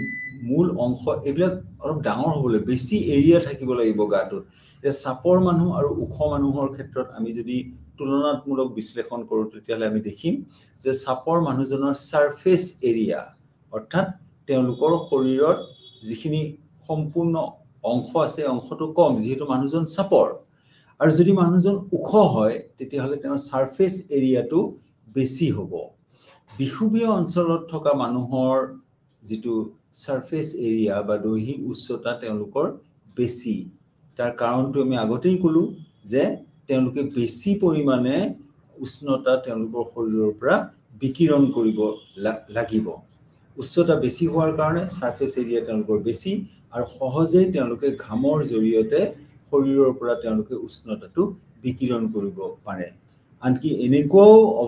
মূল অংশ এইবিলাক অলপ ডাঙৰ হ'বলৈ বেছি এৰিয়া থাকিব লাগিব গাটোত যে চাপৰ মানুহ আৰু ওখ মানুহৰ ক্ষেত্ৰত আমি যদি তুলনাত্মক বিশ্লেষণ কৰো তেতিয়ালে আমি দেখিম যে চাপৰ মানুহজনৰ সাৰফেস এৰিয়া অৰ্থাৎ তেওঁলোকৰ শৰীৰৰ যিখিনি সম্পূৰ্ণ অংশ আছে অংশটো কম যেহেতু মানুহজন চাপৰ আৰু যদি মানুহজন ওখ হয় তেতিয়াহলে তেওঁৰ সাৰফেস এৰিয়াটো বেছি হ'ব বিষুৱীয় অঞ্চলত থকা মানুহৰ যিটো সাৰফেস এৰিয়া বা দৈহিক উচ্চতা তেওঁলোকৰ বেছি তাৰ কাৰণটো আমি আগতেই কলো যে তেওঁলোকে বেছি পৰিমাণে উষ্ণতা তেওঁলোকৰ শৰীৰৰ পৰা বিকিৰণ কৰিব লাগিব উচ্চতা বেছি হোৱাৰ কাৰণে সাৰফেস এৰিয়া তেওঁলোকৰ বেছি আৰু সহজে তেওঁলোকে ঘামৰ জৰিয়তে শৰীৰৰ পৰা তেওঁলোকে উষ্ণতাটো বিকিৰণ কৰিব পাৰে আনকি এনেকুৱাও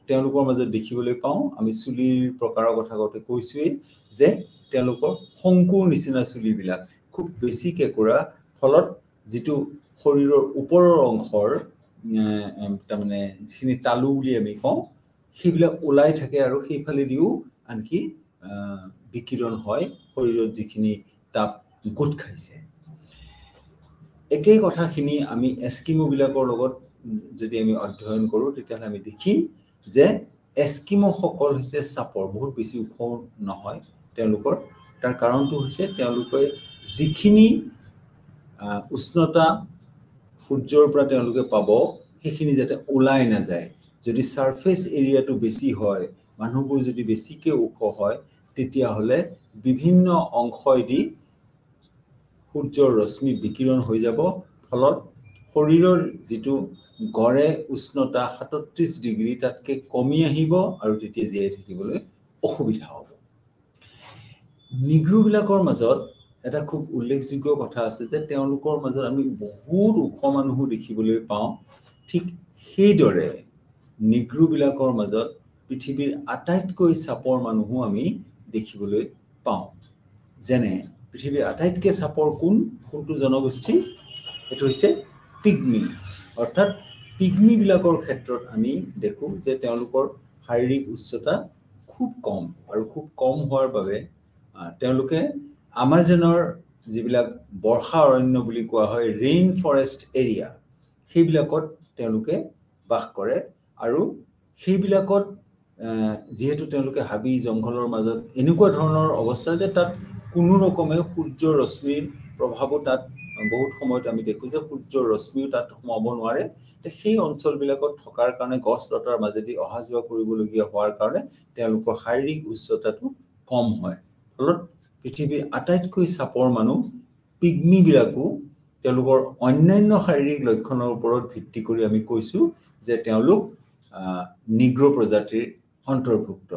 তেওঁলোকৰ মাজত দেখিবলৈ পাওঁ আমি চুলিৰ প্ৰকাৰৰ কথা কওঁতে কৈছোৱেই যে তেওঁলোকৰ শংকুৰ নিচিনা চুলিবিলাক খুব বেছি কেঁকুৰা ফলত যিটো শৰীৰৰ ওপৰৰ অংশৰ তাৰ মানে যিখিনি তালু বুলি আমি কওঁ সেইবিলাক ওলাই থাকে আৰু সেইফালে দিও আনকি বিকিৰণ হয় শৰীৰত যিখিনি তাপ গোট খাইছে একেই কথাখিনি আমি এস্কিমো বিলাকৰ লগত যদি আমি অধ্যয়ন কৰো তেতিয়াহলে আমি দেখিম যে এস্কিমো সকল হৈছে চাপৰ বহুত বেছি ওখ নহয় তেওঁলোকৰ তাৰ কাৰণটো হৈছে তেওঁলোকে যিখিনি উষ্ণতা সূৰ্যৰ পৰা তেওঁলোকে পাব সেইখিনি যাতে ওলাই নাযায় যদি সাৰফেস এৰিয়াটো বেছি হয় মানুহবোৰ যদি বেছিকে ওখ হয় তেতিয়াহলে বিভিন্ন অংশইদি সূৰ্যৰ ৰশ্মি বিকিৰণ হৈ যাব ফলত শৰীৰৰ যিটো গড়ে উষ্ণতা ৩৭ ডিগ্ৰী তাতকে কমি আহিব আৰু তেতিয়া জীয়াই থাকিবলৈ অসুবিধা হ'ব নিগ্ৰোবিলাকৰ মাজত এটা খুব উল্লেখযোগ্য কথা আছে যে তেওঁলোকৰ মাজত আমি বহুত ওখ মানুহ দেখিবলৈ পাওঁ ঠিক সেইদৰে নিগ্ৰোবিলাকৰ মাজত পৃথিৱীৰ আটাইতকৈ চাপৰ মানুহো আমি দেখিবলৈ পাওঁ যেনে পৃথিৱীৰ আটাইতকৈ চাপৰ কোনটো জনগোষ্ঠী এটো হৈছে পিগমি অৰ্থাৎ পিগমি বিলাকৰ ক্ষেত্ৰত আমি দেখো যে তেওঁলোকৰ শাৰীৰিক উচ্চতা খুব কম আৰু খুব কম হোৱাৰ বাবে তেওঁলোকে আমাজনৰ যিবিলাক বৰ্ষা অৰণ্য বুলি কোৱা হয় ৰেইন ফৰেষ্ট এৰিয়া সেইবিলাকত তেওঁলোকে বাস কৰে আৰু সেইবিলাকত যেহেতু তেওঁলোকে হাবি জংঘলৰ মাজত এনেকুৱা ধৰণৰ অৱস্থা যে তাত কোনো ৰকমে সূৰ্যৰ ৰশ্মিৰ প্ৰভাৱো তাত বহুত সময়ত আমি দেখো যে সূৰ্যৰ ৰশ্মিও তাত সোমাব নোৱাৰে সেই অঞ্চলবিলাকত থকাৰ কাৰণে গছ লতাৰ মাজেদি অহা যোৱা কৰিবলগীয়া হোৱাৰ কাৰণে তেওঁলোকৰ শাৰীৰিক উচ্চতাটো কম হয় ফলত পৃথিৱীৰ আটাইতকৈ চাপৰ মানুহ পিগমি বিলাকো তেওঁলোকৰ অন্যান্য শাৰীৰিক লক্ষণৰ ওপৰত ভিত্তি কৰি আমি কৈছো যে তেওঁলোক নিগ্ৰো প্ৰজাতিৰ অন্তৰ্ভুক্ত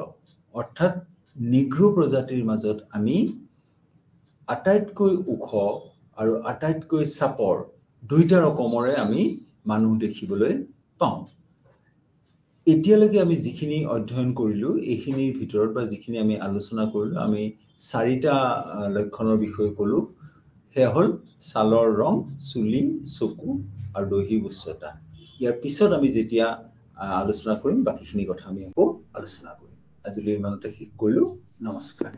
অৰ্থাৎ নিগ্ৰো প্ৰজাতিৰ মাজত আমি আটাইতকৈ ওখ আৰু আটাইতকৈ চাপৰ দুইটা ৰকমৰে আমি মানুহ দেখিবলৈ পাওঁ। এতিয়ালৈকে আমি যিখিনি অধ্যয়ন কৰিলো এইখিনিৰ ভিতৰত বা যিখিনি আমি আলোচনা কৰিলো আমি চাৰিটা লক্ষণৰ বিষয়ে ক'লো। সেয়া হ'ল ছালৰ ৰং, চুলি, চকু আৰু দৈহিক উচ্চতা। ইয়াৰ পিছত আমি যেতিয়া আলোচনা কৰিম বাকীখিনি কথা আমি আকৌ আলোচনা কৰিম। আজিলৈ ইমানতে শেষ কৰিলো। নমস্কাৰ।